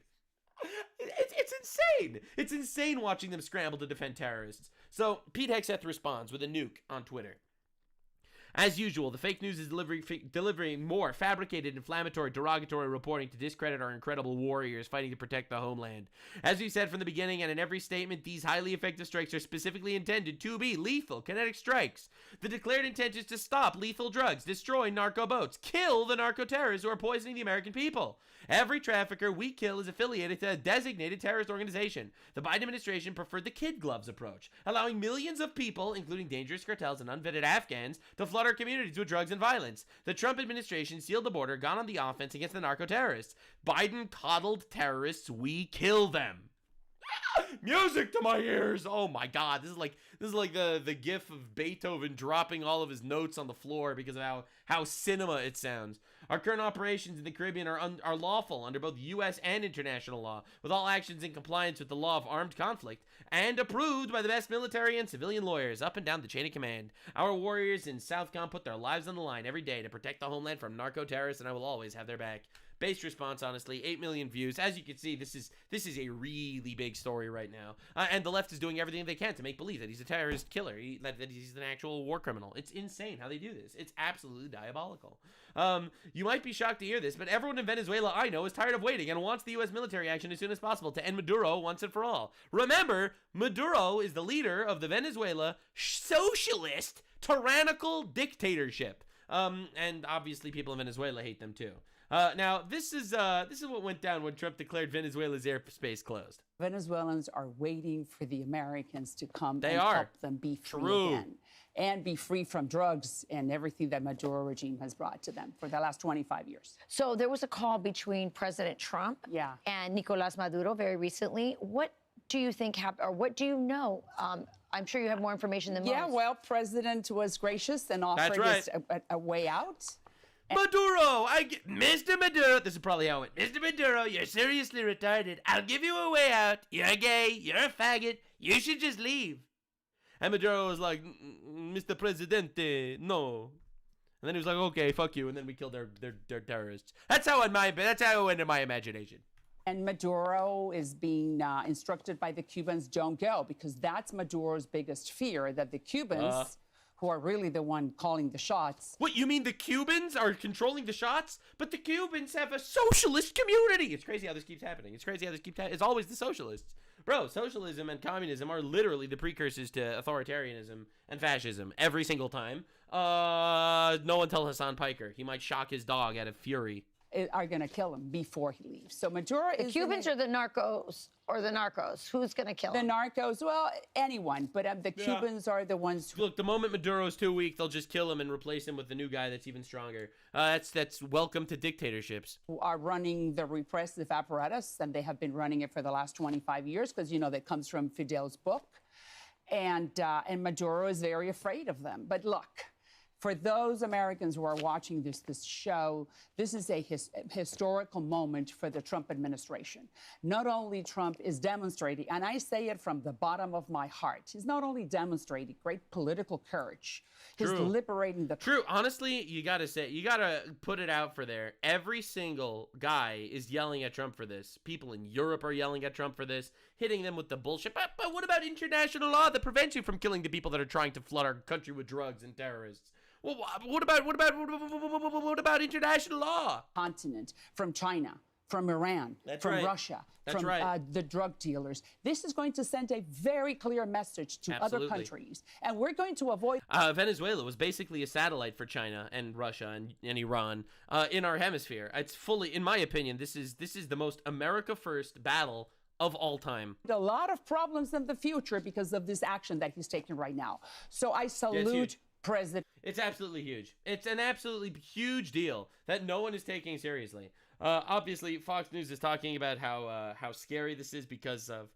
Speaker 1: It's insane. It's insane watching them scramble to defend terrorists. So Pete Hegseth responds with a nuke on Twitter. As usual, the fake news is delivering more fabricated, inflammatory, derogatory reporting to discredit our incredible warriors fighting to protect the homeland. As we said from the beginning and in every statement, these highly effective strikes are specifically intended to be lethal, kinetic strikes. The declared intent is to stop lethal drugs, destroy narco boats, kill the narco terrorists who are poisoning the American people. Every trafficker we kill is affiliated to a designated terrorist organization. The Biden administration preferred the kid gloves approach, allowing millions of people, including dangerous cartels and unvetted Afghans, to flood our communities with drugs and violence. The Trump administration sealed the border, gone on the offense against the narco terrorists. Biden coddled terrorists, we kill them. Music to my ears. Oh my God, this is like the gif of Beethoven dropping all of his notes on the floor because of how cinema it sounds. Our current operations in the Caribbean are lawful under both U.S. and international law, with all actions in compliance with the law of armed conflict, and approved by the best military and civilian lawyers up and down the chain of command. Our warriors in Southcom put their lives on the line every day to protect the homeland from narco terrorists, and I will always have their back. Based response, honestly, 8 million views. As you can see, this is a really big story right now, and the left is doing everything they can to make believe that he's a terrorist killer, that he's an actual war criminal. It's insane how they do this. It's absolutely diabolical. You might be shocked to hear this, but everyone in Venezuela I know is tired of waiting and wants the U.S. military action as soon as possible to end Maduro once and for all. Remember, Maduro is the leader of the Venezuela socialist tyrannical dictatorship. And obviously people in Venezuela hate them too. Now, this is what went down when Trump declared Venezuela's airspace closed.
Speaker 6: Venezuelans are waiting for the Americans to come
Speaker 1: and
Speaker 6: help them be free again. And be free from drugs and everything that Maduro regime has brought to them for the last 25 years.
Speaker 7: So there was a call between President Trump and Nicolas Maduro very recently. What do you think happened, or what do you know? I'm sure you have more information than most.
Speaker 6: Yeah, well, President was gracious and offered us a way out.
Speaker 1: Maduro, Mr. Maduro, this is probably how it went. Mr. Maduro, you're seriously retarded. I'll give you a way out. You're gay, you're a faggot, you should just leave. And Maduro was like, Mr. Presidente, no. And then he was like, okay, fuck you. And then we killed their terrorists. That's how it went in my imagination.
Speaker 6: And Maduro is being instructed by the Cubans, don't go, because that's Maduro's biggest fear, that the Cubans, who are really the one calling the shots.
Speaker 1: What, you mean the Cubans are controlling the shots? But the Cubans have a socialist community. It's crazy how this keeps happening. It's always the socialists. Bro, socialism and communism are literally the precursors to authoritarianism and fascism every single time. No one tell Hassan Piker. He might shock his dog out of fury.
Speaker 6: Are going to kill him before he leaves. So Maduro is...
Speaker 7: The Cubans or the narcos? Or the narcos? Who's going to kill him?
Speaker 6: The narcos, well, anyone. But the Cubans are the ones who...
Speaker 1: Look, the moment Maduro's too weak, they'll just kill him and replace him with the new guy that's even stronger. That's welcome to dictatorships.
Speaker 6: Who are running the repressive apparatus, and they have been running it for the last 25 years, because, you know, that comes from Fidel's book. And Maduro is very afraid of them. But look... For those Americans who are watching this show, this is a historical moment for the Trump administration. Not only Trump is demonstrating, and I say it from the bottom of my heart, he's not only demonstrating great political courage, he's liberating the...
Speaker 1: True. Honestly, you gotta put it out for there. Every single guy is yelling at Trump for this. People in Europe are yelling at Trump for this, hitting them with the bullshit. But what about international law that prevents you from killing the people that are trying to flood our country with drugs and terrorists? Well, what about international law?
Speaker 6: Continent, from China, from Iran, from Russia, from the drug dealers. This is going to send a very clear message to other countries, and we're going to avoid...
Speaker 1: Venezuela was basically a satellite for China and Russia and Iran in our hemisphere. It's fully, in my opinion, this is the most America first battle of all time.
Speaker 6: A lot of problems in the future because of this action that he's taking right now. So I salute... President.
Speaker 1: It's absolutely huge. It's an absolutely huge deal that no one is taking seriously. Obviously, Fox News is talking about how scary this is because of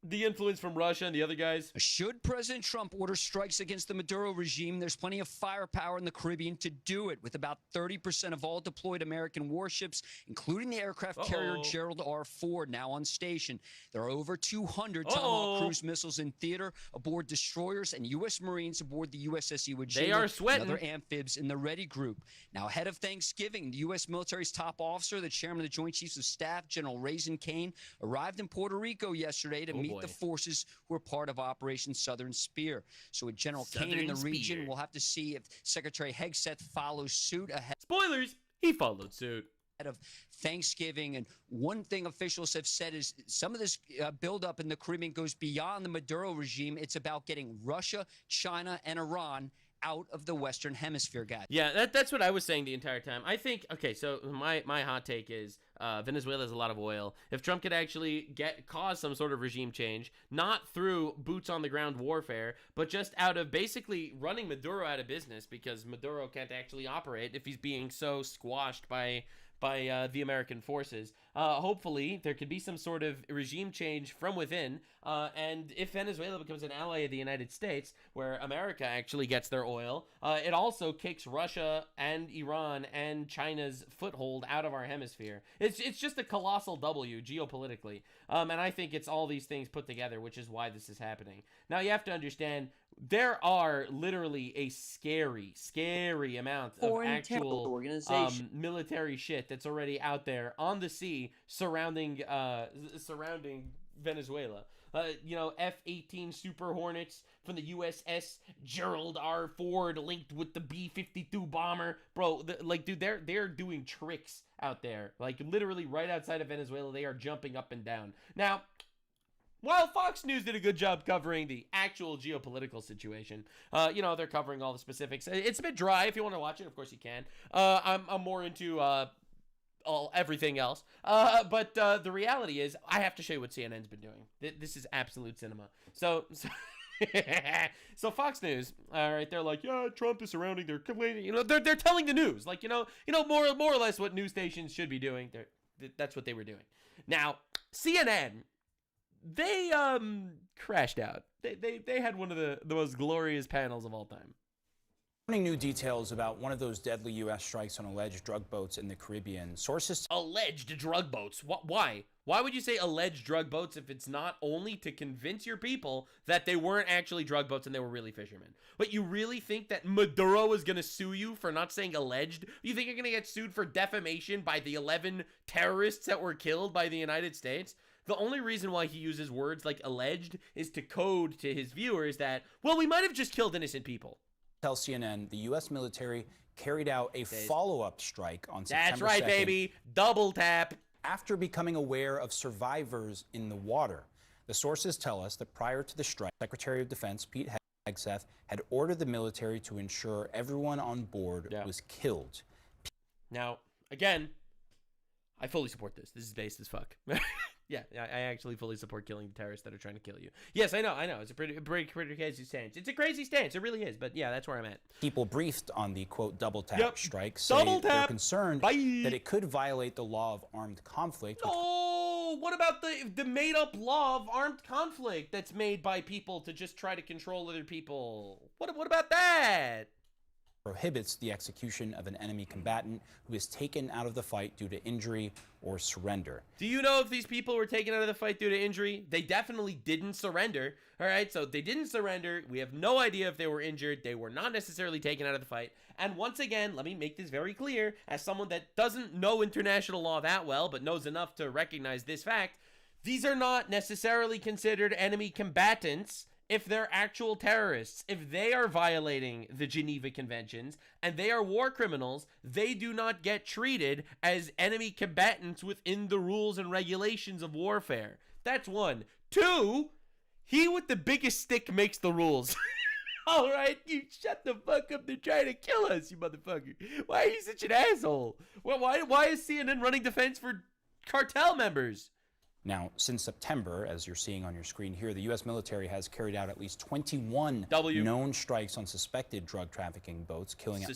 Speaker 1: the influence from Russia and the other guys.
Speaker 8: Should President Trump order strikes against the Maduro regime, there's plenty of firepower in the Caribbean to do it, with about 30% of all deployed American warships, including the aircraft carrier Gerald R. Ford, now on station. There are over 200 Tomahawk cruise missiles in theater aboard destroyers and U.S. Marines aboard the USS Iwo Jima.
Speaker 1: They are sweating.
Speaker 8: And other amphibs in the Ready Group. Now, ahead of Thanksgiving, the U.S. military's top officer, the chairman of the Joint Chiefs of Staff, General Raisin Kane, arrived in Puerto Rico yesterday to meet the forces who are part of Operation Southern Spear. So with General Kane in the region, we'll have to see if Secretary Hegseth follows suit ahead.
Speaker 1: Spoilers, he followed suit.
Speaker 8: Of Thanksgiving. And one thing officials have said is some of this buildup in the Caribbean goes beyond the Maduro regime. It's about getting Russia, China, and Iran out of the Western Hemisphere, guys.
Speaker 1: Yeah, that's what I was saying the entire time. I think, okay, so my hot take is Venezuela has a lot of oil. If Trump could actually cause some sort of regime change, not through boots on the ground warfare, but just out of basically running Maduro out of business, because Maduro can't actually operate if he's being so squashed by the American forces. Hopefully, there could be some sort of regime change from within, and if Venezuela becomes an ally of the United States, where America actually gets their oil, it also kicks Russia and Iran and China's foothold out of our hemisphere. It's just a colossal W geopolitically, and I think it's all these things put together, which is why this is happening. Now, you have to understand, there are literally a scary amount of actual military shit that's already out there on the sea surrounding Venezuela. You know, F-18 Super Hornets from the USS Gerald R. Ford linked with the B-52 bomber. Bro, dude, they're doing tricks out there. Like, literally right outside of Venezuela, they are jumping up and down. Now, while Fox News did a good job covering the actual geopolitical situation, you know, they're covering all the specifics. It's a bit dry. If you want to watch it, of course you can. I'm more into everything else. But the reality is, I have to show you what CNN's been doing. This is absolute cinema. So so Fox News, all right, they're like, yeah, Trump is surrounding. They're complaining. You know, they're telling the news, like, you know, more or less what news stations should be doing. That's what they were doing. Now, CNN. They crashed out. They had one of the most glorious panels of all time.
Speaker 9: New details about one of those deadly U.S. strikes on alleged drug boats in the Caribbean. Sources...
Speaker 1: Alleged drug boats? Why? Why would you say alleged drug boats if it's not only to convince your people that they weren't actually drug boats and they were really fishermen? But you really think that Maduro is going to sue you for not saying alleged? You think you're going to get sued for defamation by the 11 terrorists that were killed by the United States? The only reason why he uses words like alleged is to code to his viewers that, well, we might have just killed innocent people.
Speaker 9: Tell CNN the U.S. military carried out a follow-up strike on September 2nd.
Speaker 1: That's right, baby. Double tap.
Speaker 9: After becoming aware of survivors in the water. The sources tell us that prior to the strike, Secretary of Defense Pete Hegseth had ordered the military to ensure everyone on board was killed.
Speaker 1: Now, again, I fully support this. This is based as fuck. Yeah, I actually fully support killing the terrorists that are trying to kill you. Yes, I know. It's a pretty crazy stance. It's a crazy stance. It really is. But yeah, that's where I'm at.
Speaker 9: People briefed on the, quote, double tap strike say they're concerned that it could violate the law of armed conflict.
Speaker 1: Oh, what about the made-up law of armed conflict that's made by people to just try to control other people? What about that?
Speaker 9: Prohibits the execution of an enemy combatant who is taken out of the fight due to injury or surrender.
Speaker 1: Do you know if these people were taken out of the fight due to injury? They definitely didn't surrender. All right, so they didn't surrender. We have no idea if they were injured. They were not necessarily taken out of the fight. And once again, let me make this very clear, as someone that doesn't know international law that well, but knows enough to recognize this fact, these are not necessarily considered enemy combatants if they're actual terrorists. If they are violating the Geneva Conventions and they are war criminals, they do not get treated as enemy combatants within the rules and regulations of warfare. That's one. Two, he with the biggest stick makes the rules. All right, you shut the fuck up. They're trying to kill us, you motherfucker. Why are you such an asshole? Well, why is CNN running defense for cartel members?
Speaker 9: Now, since September, as you're seeing on your screen here, the U.S. military has carried out at least 21 known strikes on suspected drug trafficking boats, killing at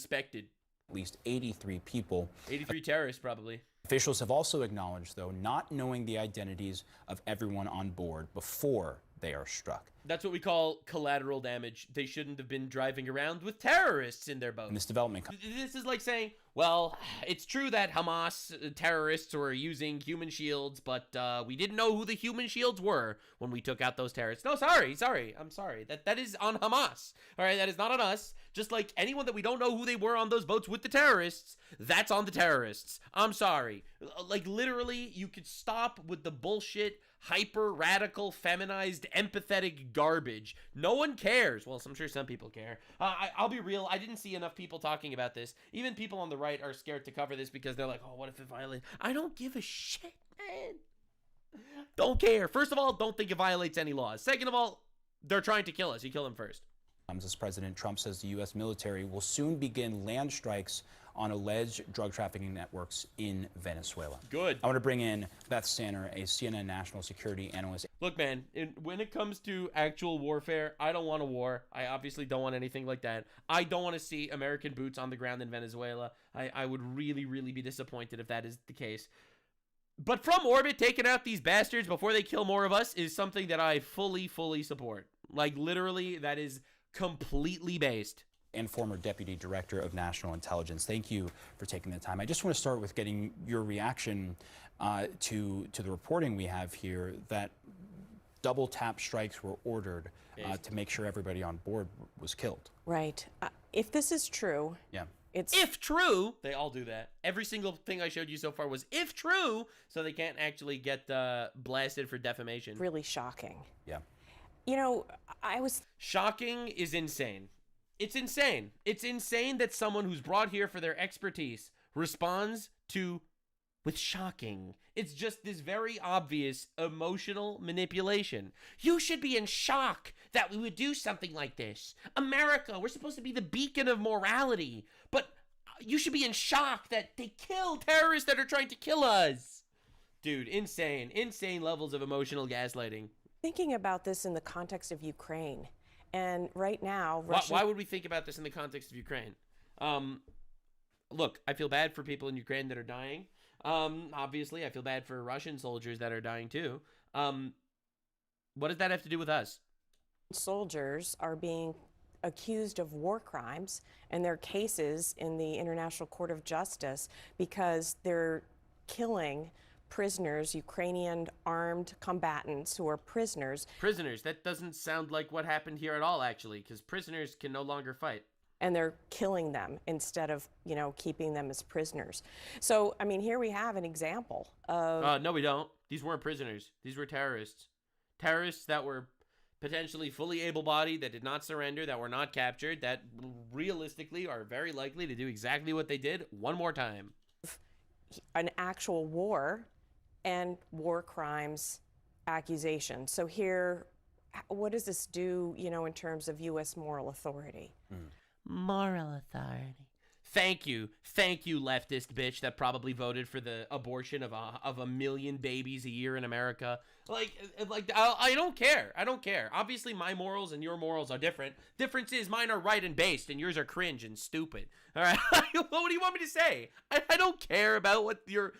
Speaker 9: least 83 people.
Speaker 1: 83 terrorists, probably.
Speaker 9: Officials have also acknowledged, though, not knowing the identities of everyone on board before they are struck.
Speaker 1: That's what we call collateral damage. They shouldn't have been driving around with terrorists in their boat.
Speaker 9: And this development.
Speaker 1: This is like saying, well, it's true that Hamas terrorists were using human shields, but we didn't know who the human shields were when we took out those terrorists. No, sorry. I'm sorry. That is on Hamas. All right, that is not on us. Just like anyone that we don't know who they were on those boats with the terrorists, that's on the terrorists. I'm sorry. Like, literally, you could stop with the bullshit, hyper radical, feminized, empathetic garbage. No one cares. Well, I'm sure some people care. I'll be real. I didn't see enough people talking about this. Even people on the right are scared to cover this because they're like, oh, what if it violates? I don't give a shit, man. Don't care. First of all, don't think it violates any laws. Second of all, they're trying to kill us. You kill them first.
Speaker 9: As President Trump says the U.S. military will soon begin land strikes on alleged drug trafficking networks in Venezuela.
Speaker 1: Good.
Speaker 9: I want to bring in Beth Stanner, a CNN national security analyst.
Speaker 1: Look, man, when it comes to actual warfare, I don't want a war. I obviously don't want anything like that. I don't want to see American boots on the ground in Venezuela. I would really, really be disappointed if that is the case. But from orbit, taking out these bastards before they kill more of us is something that I fully, fully support. Like, literally, that is completely based.
Speaker 9: And former Deputy Director of National Intelligence. Thank you for taking the time. I just want to start with getting your reaction to the reporting we have here that double tap strikes were ordered to make sure everybody on board was killed.
Speaker 3: Right. If this is true,
Speaker 9: yeah.
Speaker 3: It's
Speaker 1: if true. They all do that. Every single thing I showed you so far was if true, so they can't actually get blasted for defamation.
Speaker 3: Really shocking.
Speaker 9: Yeah.
Speaker 3: You know,
Speaker 1: Shocking is insane. It's insane. It's insane that someone who's brought here for their expertise responds with shocking. It's just this very obvious emotional manipulation. You should be in shock that we would do something like this. America, we're supposed to be the beacon of morality, but you should be in shock that they kill terrorists that are trying to kill us. Dude, insane. Insane levels of emotional gaslighting.
Speaker 3: Thinking about this in the context of Ukraine, and right now,
Speaker 1: why would we think about this in the context of Ukraine? Look, I feel bad for people in Ukraine that are dying. Obviously, I feel bad for Russian soldiers that are dying too. What does that have to do with us?
Speaker 3: Soldiers are being accused of war crimes, and their cases in the International Court of Justice because they're killing prisoners, Ukrainian armed combatants who are prisoners.
Speaker 1: Prisoners, that doesn't sound like what happened here at all, actually, because prisoners can no longer fight.
Speaker 3: And they're killing them instead of, keeping them as prisoners. So, I mean, here we have an example of...
Speaker 1: No, we don't. These weren't prisoners. These were terrorists. Terrorists that were potentially fully able-bodied, that did not surrender, that were not captured, that realistically are very likely to do exactly what they did one more time.
Speaker 3: An actual war and war crimes accusation. So here, what does this do, in terms of U.S. moral authority?
Speaker 1: Moral authority. Thank you, leftist bitch that probably voted for the abortion of a million babies a year in America. I don't care. I don't care. Obviously, my morals and your morals are different. Difference is mine are right and based, and yours are cringe and stupid. All right. What do you want me to say? I don't care about what your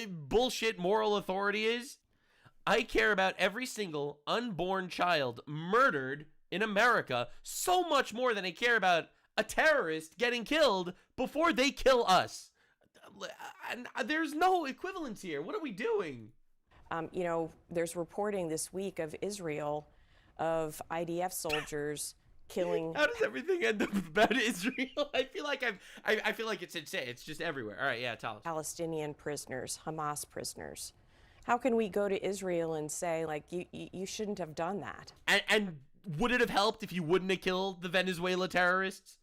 Speaker 1: bullshit moral authority is. I care about every single unborn child murdered in America so much more than I care about a terrorist getting killed before they kill us. And there's no equivalence here. What are we doing?
Speaker 3: There's reporting this week of Israel, of IDF soldiers killing.
Speaker 1: How does everything end up about Israel? I feel like I feel like it's insane. It's just everywhere. All right, yeah, tell us.
Speaker 3: Palestinian prisoners, Hamas prisoners. How can we go to Israel and say, you shouldn't have done that?
Speaker 1: And would it have helped if you wouldn't have killed the Venezuela terrorists?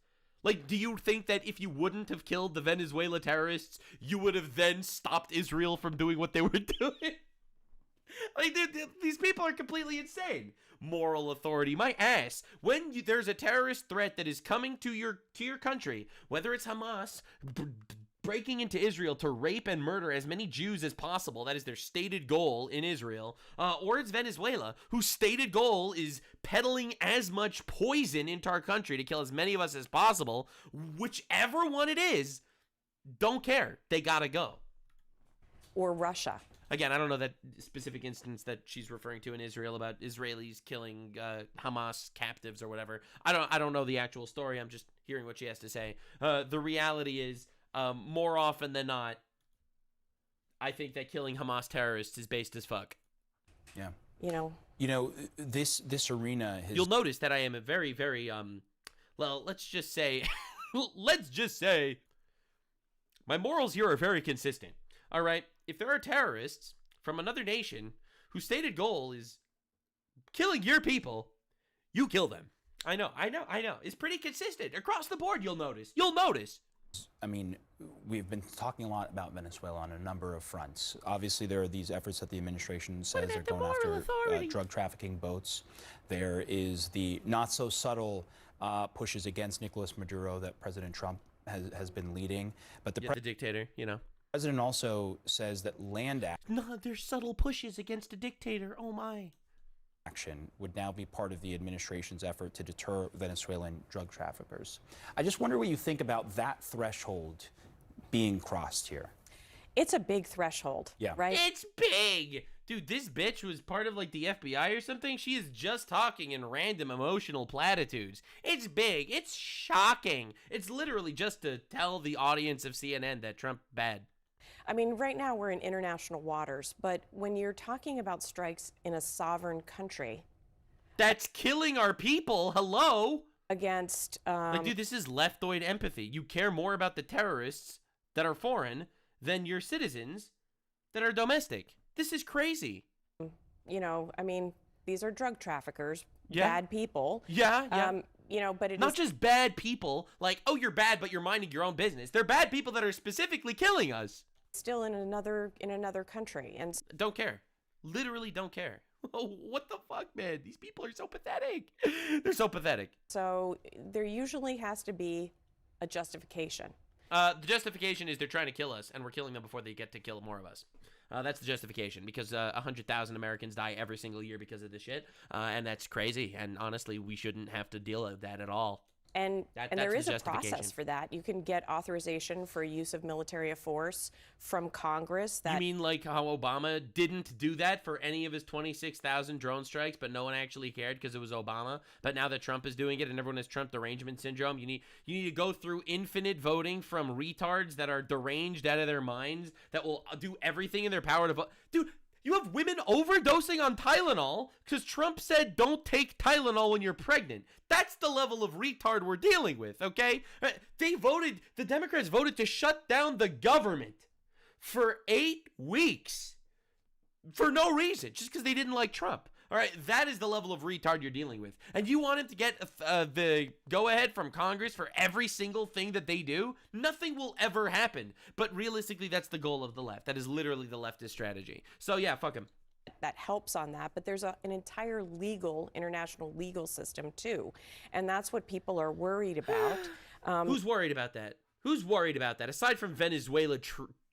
Speaker 1: Do you think that if you wouldn't have killed the Venezuela terrorists, you would have then stopped Israel from doing what they were doing? These people are completely insane. Moral authority, my ass. When there's a terrorist threat that is coming to your country, whether it's Hamas breaking into Israel to rape and murder as many Jews as possible, that is their stated goal in Israel, or it's Venezuela, whose stated goal is peddling as much poison into our country to kill as many of us as possible, whichever one it is, don't care. They gotta go.
Speaker 3: or Russia.
Speaker 1: Again, I don't know that specific instance that she's referring to in Israel about Israelis killing Hamas captives or whatever. I don't know the actual story. I'm just hearing what she has to say. The reality is, more often than not, I think that killing Hamas terrorists is based as fuck.
Speaker 9: Yeah.
Speaker 3: You
Speaker 9: know, this arena has...
Speaker 1: You'll notice that I am a very, very, well, let's just say my morals here are very consistent. All right? If there are terrorists from another nation whose stated goal is killing your people, you kill them. I know. It's pretty consistent. Across the board, you'll notice.
Speaker 9: I mean, we've been talking a lot about Venezuela on a number of fronts. Obviously, there are these efforts that the administration says they're going after drug trafficking boats. There is the not-so-subtle pushes against Nicolas Maduro that President Trump has been leading. But the
Speaker 1: dictator,
Speaker 9: The president also says that land
Speaker 1: No, there's subtle pushes against a dictator. Oh, my.
Speaker 9: action would now be part of the administration's effort to deter Venezuelan drug traffickers. I just wonder what you think about that threshold being crossed here.
Speaker 3: It's a big threshold, right?
Speaker 1: It's big! Dude, this bitch was part of, like, the FBI or something. She is just talking in random emotional platitudes. It's big. It's shocking. It's literally just to tell the audience of CNN that Trump bad.
Speaker 3: I mean, right now we're in international waters, but when you're talking about strikes in a sovereign country...
Speaker 1: That's killing our people, hello?
Speaker 3: Against...
Speaker 1: like, dude, this is leftoid empathy. You care more about the terrorists that are foreign than your citizens that are domestic. This is crazy.
Speaker 3: I mean, these are drug traffickers, bad people.
Speaker 1: Yeah.
Speaker 3: But it's
Speaker 1: not just bad people, like, oh, you're bad, but you're minding your own business. They're bad people that are specifically killing us.
Speaker 3: Still in another country, and
Speaker 1: don't care. Literally don't care. What the fuck, man? These people are so pathetic. They're so pathetic.
Speaker 3: So there usually has to be a justification.
Speaker 1: The justification is they're trying to kill us, and we're killing them before they get to kill more of us. That's the justification, because 100,000 Americans die every single year because of this shit, and that's crazy. And honestly, we shouldn't have to deal with that at all.
Speaker 3: And there is a process for that. You can get authorization for use of military force from Congress.
Speaker 1: You mean like how Obama didn't do that for any of his 26,000 drone strikes, but no one actually cared because it was Obama? But now that Trump is doing it and everyone has Trump derangement syndrome, you need to go through infinite voting from retards that are deranged out of their minds that will do everything in their power to vote. Dude, you have women overdosing on Tylenol because Trump said don't take Tylenol when you're pregnant. That's the level of retard we're dealing with, okay? The Democrats voted to shut down the government for 8 weeks for no reason, just because they didn't like Trump. All right, that is the level of retard you're dealing with. And you want him to get the go-ahead from Congress for every single thing that they do? Nothing will ever happen. But realistically, that's the goal of the left. That is literally the leftist strategy. So yeah, fuck him.
Speaker 3: That helps on that, but there's an entire international legal system too. And that's what people are worried about.
Speaker 1: Who's worried about that? Who's worried about that? Aside from Venezuela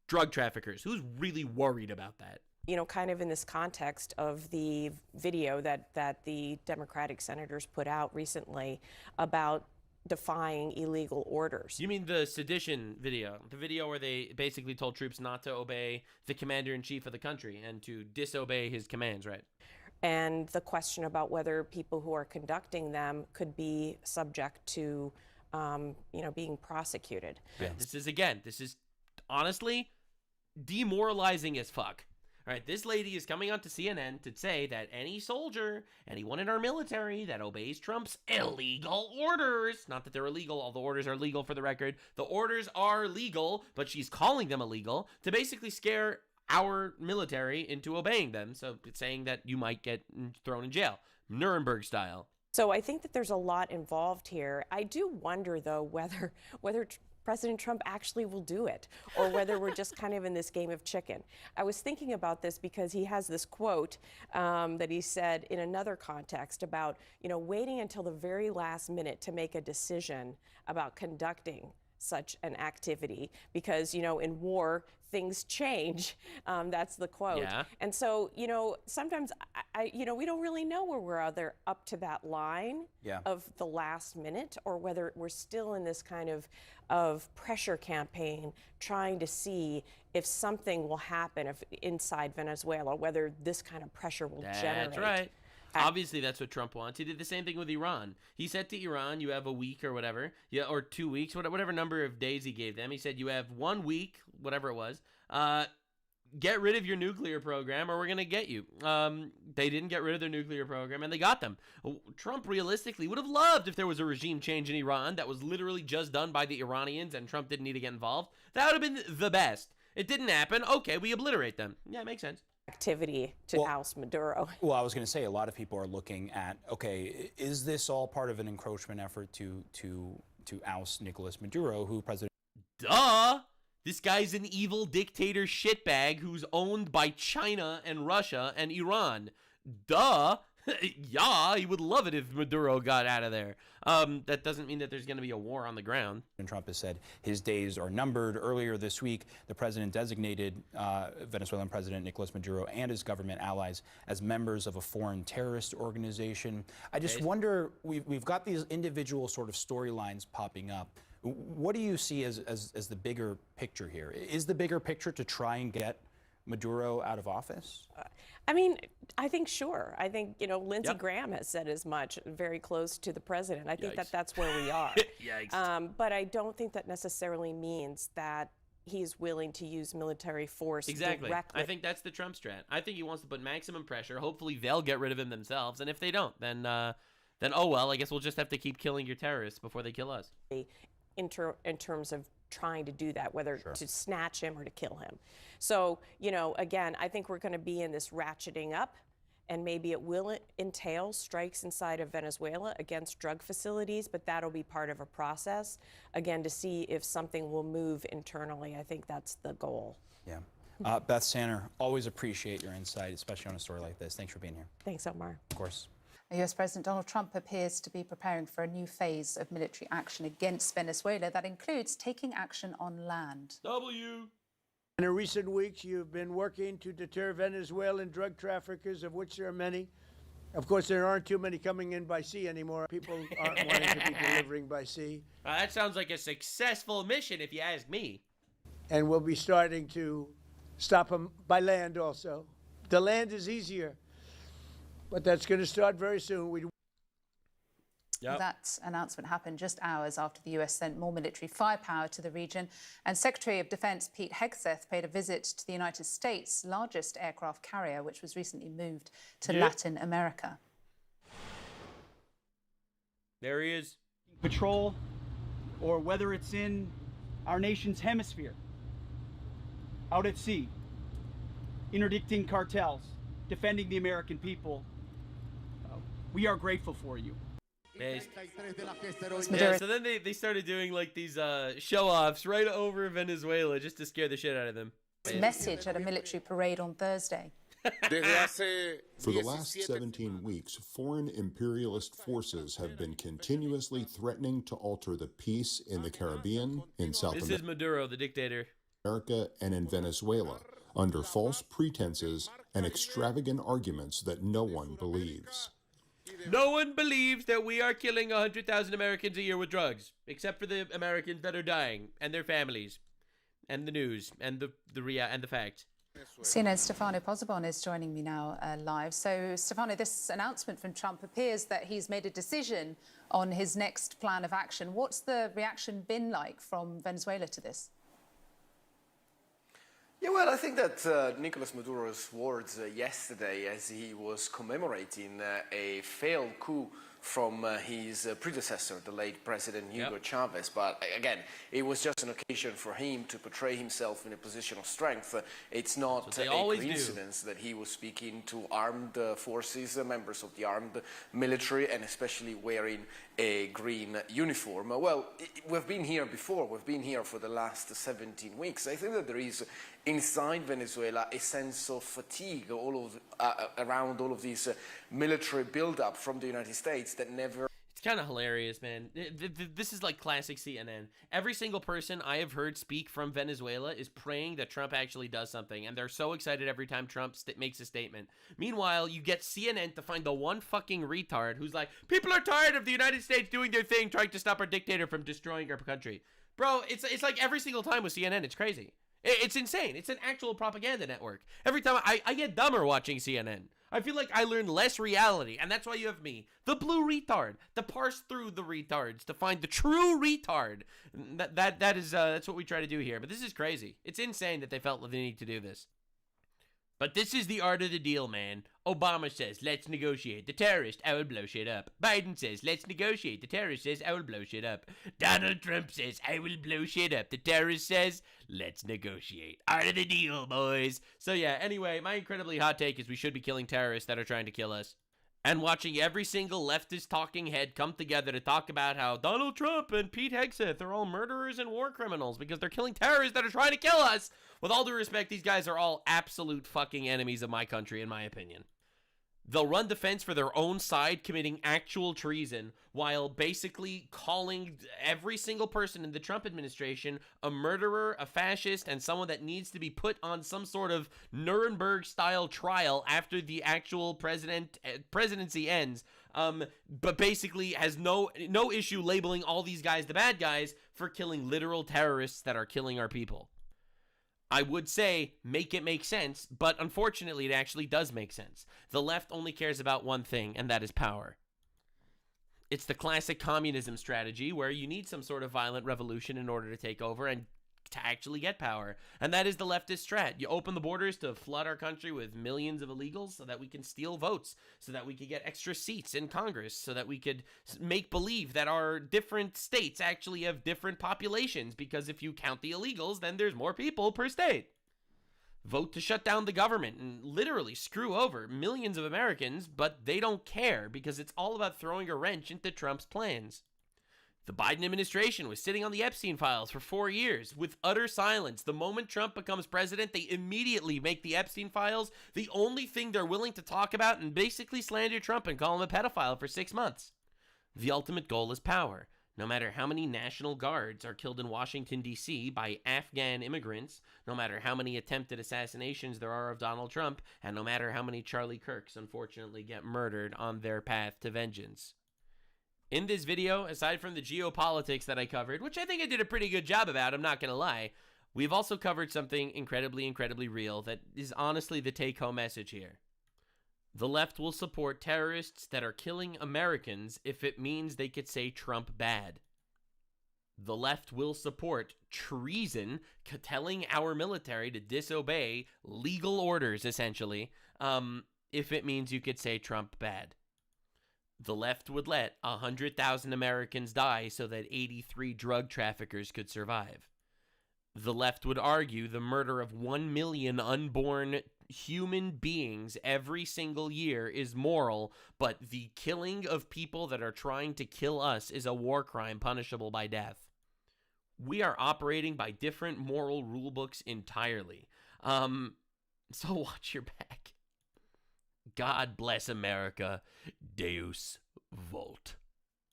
Speaker 1: drug traffickers, who's really worried about that?
Speaker 3: Kind of in this context of the video that the Democratic senators put out recently about defying illegal orders.
Speaker 1: You mean the sedition video? The video where they basically told troops not to obey the commander-in-chief of the country and to disobey his commands, right?
Speaker 3: And the question about whether people who are conducting them could be subject to, being prosecuted.
Speaker 1: Yeah. This is honestly demoralizing as fuck. All right, this lady is coming onto CNN to say that any soldier, anyone in our military that obeys Trump's illegal orders, not that they're illegal, all the orders are legal for the record, the orders are legal, but she's calling them illegal to basically scare our military into obeying them. So it's saying that you might get thrown in jail, Nuremberg style.
Speaker 3: So I think that there's a lot involved here. I do wonder, though, whether President Trump actually will do it, or whether we're just kind of in this game of chicken. I was thinking about this because he has this quote that he said in another context about, waiting until the very last minute to make a decision about conducting such an activity because, in war, things change. That's the quote.
Speaker 1: Yeah.
Speaker 3: And so, sometimes, we don't really know where we're either up to that line of the last minute or whether we're still in this kind of pressure campaign trying to see if something will happen inside Venezuela, whether this kind of pressure will generate.
Speaker 1: That's right. Obviously, that's what Trump wants. He did the same thing with Iran. He said to Iran, you have a week or whatever, or 2 weeks, whatever number of days he gave them. He said, you have 1 week, whatever it was, get rid of your nuclear program or we're going to get you. They didn't get rid of their nuclear program, and they got them. Trump, realistically, would have loved if there was a regime change in Iran that was literally just done by the Iranians and Trump didn't need to get involved. That would have been the best. It didn't happen. Okay, we obliterate them. Yeah, it makes sense.
Speaker 3: Activity to oust Maduro.
Speaker 9: Well, I was going to say, a lot of people are looking at, okay, is this all part of an encroachment effort to oust Nicolas Maduro, who President...
Speaker 1: Duh! This guy's an evil dictator shitbag who's owned by China and Russia and Iran. Duh! Yeah, he would love it if Maduro got out of there. That doesn't mean that there's going to be a war on the ground.
Speaker 9: And Trump has said his days are numbered. Earlier this week, the president designated Venezuelan President Nicolas Maduro and his government allies as members of a foreign terrorist organization. I just wonder, we've got these individual sort of storylines popping up. What do you see as the bigger picture here? Is the bigger picture to try and get Maduro out of office?
Speaker 3: I think sure. I think, Lindsey Graham has said as much, very close to the president. I think that's where we are.
Speaker 1: Yikes.
Speaker 3: But I don't think that necessarily means that he's willing to use military force
Speaker 1: Exactly.
Speaker 3: directly.
Speaker 1: I think that's the Trump strat. I think he wants to put maximum pressure. Hopefully they'll get rid of him themselves. And if they don't, then oh well, I guess we'll just have to keep killing your terrorists before they kill us.
Speaker 3: In terms of trying to do that, whether to snatch him or to kill him. So, again, I think we're going to be in this ratcheting up, and maybe it will entail strikes inside of Venezuela against drug facilities, but that'll be part of a process, again, to see if something will move internally. I think that's the goal.
Speaker 9: Yeah. Beth Sanner, always appreciate your insight, especially on a story like this. Thanks for being here.
Speaker 3: Thanks, Omar.
Speaker 9: Of course.
Speaker 10: US President Donald Trump appears to be preparing for a new phase of military action against Venezuela that includes taking action on land.
Speaker 11: In recent weeks, you've been working to deter Venezuelan drug traffickers, of which there are many. Of course, there aren't too many coming in by sea anymore. People aren't wanting to be delivering by sea.
Speaker 1: That sounds like a successful mission, if you ask me.
Speaker 11: And we'll be starting to stop them by land also. The land is easier. But that's going to start very soon.
Speaker 10: That announcement happened just hours after the US sent more military firepower to the region. And Secretary of Defense Pete Hegseth paid a visit to the United States' largest aircraft carrier, which was recently moved to Latin America.
Speaker 1: There he is.
Speaker 12: Patrol, or whether it's in our nation's hemisphere, out at sea, interdicting cartels, defending the American people. We are grateful for you.
Speaker 1: Yeah, so then they started doing like these show-offs right over Venezuela just to scare the shit out of them.
Speaker 10: Message at a military parade on Thursday.
Speaker 13: For the last 17 weeks, foreign imperialist forces have been continuously threatening to alter the peace in the Caribbean, in South America.
Speaker 1: This is Maduro, the dictator.
Speaker 13: And in Venezuela, under false pretenses and extravagant arguments that no one believes.
Speaker 1: No one believes that we are killing 100,000 Americans a year with drugs, except for the Americans that are dying, and their families, and the news, and the facts.
Speaker 10: CNN's Stefano Pozzebon is joining me now live. So, Stefano, this announcement from Trump appears that he's made a decision on his next plan of action. What's the reaction been like from Venezuela to this?
Speaker 14: Yeah, well, I think that Nicolas Maduro's words yesterday, as he was commemorating a failed coup from his predecessor, the late President Hugo Chavez. But again, it was just an occasion for him to portray himself in a position of strength. It's not a coincidence that he was speaking to armed forces, members of the armed military, and especially wearing a green uniform. Well, we've been here before. We've been here for the last 17 weeks. I think that there is inside Venezuela a sense of fatigue around all of these military build-up from the United States that never...
Speaker 1: It's kind of hilarious, man. This is like classic CNN. Every single person I have heard speak from Venezuela is praying that Trump actually does something, and they're so excited every time Trump makes a statement. Meanwhile, you get CNN to find the one fucking retard who's like, people are tired of the United States doing their thing, trying to stop our dictator from destroying our country. Bro, it's like every single time with CNN. It's crazy. It's insane. It's an actual propaganda network. Every time I get dumber watching CNN. I feel like I learn less reality, and that's why you have me, the blue retard, to parse through the retards to find the true retard. That's what we try to do here. But this is crazy. It's insane that they felt the need to do this. But this is the art of the deal, man. Obama says, let's negotiate. The terrorist, I will blow shit up. Biden says, let's negotiate. The terrorist says, I will blow shit up. Donald Trump says, I will blow shit up. The terrorist says, let's negotiate. Art of the deal, boys. So yeah, anyway, my incredibly hot take is we should be killing terrorists that are trying to kill us. And watching every single leftist talking head come together to talk about how Donald Trump and Pete Hegseth are all murderers and war criminals because they're killing terrorists that are trying to kill us. With all due respect, these guys are all absolute fucking enemies of my country, in my opinion. They'll run defense for their own side, committing actual treason, while basically calling every single person in the Trump administration a murderer, a fascist, and someone that needs to be put on some sort of Nuremberg-style trial after the actual presidency ends. But basically has no issue labeling all these guys the bad guys for killing literal terrorists that are killing our people. I would say make it make sense, but unfortunately it actually does make sense. The left only cares about one thing, and that is power. It's the classic communism strategy where you need some sort of violent revolution in order to take over and to actually get power. And that is the leftist strat. You open the borders to flood our country with millions of illegals so that we can steal votes, so that we could get extra seats in Congress, so that we could make believe that our different states actually have different populations, because if you count the illegals, then there's more people per state. Vote to shut down the government and literally screw over millions of Americans, but they don't care because it's all about throwing a wrench into Trump's plans. The Biden administration was sitting on the Epstein files for 4 years with utter silence. The moment Trump becomes president, they immediately make the Epstein files the only thing they're willing to talk about and basically slander Trump and call him a pedophile for 6 months. The ultimate goal is power. No matter how many National Guards are killed in Washington, D.C. by Afghan immigrants, no matter how many attempted assassinations there are of Donald Trump, and no matter how many Charlie Kirks unfortunately get murdered on their path to vengeance. In this video, aside from the geopolitics that I covered, which I think I did a pretty good job about, I'm not going to lie, we've also covered something incredibly, incredibly real that is honestly the take-home message here. The left will support terrorists that are killing Americans if it means they could say Trump bad. The left will support treason, telling our military to disobey legal orders, essentially, if it means you could say Trump bad. The left would let 100,000 Americans die so that 83 drug traffickers could survive. The left would argue the murder of 1 million unborn human beings every single year is moral, but the killing of people that are trying to kill us is a war crime punishable by death. We are operating by different moral rule books entirely. So watch your back. God bless America. Deus Vult.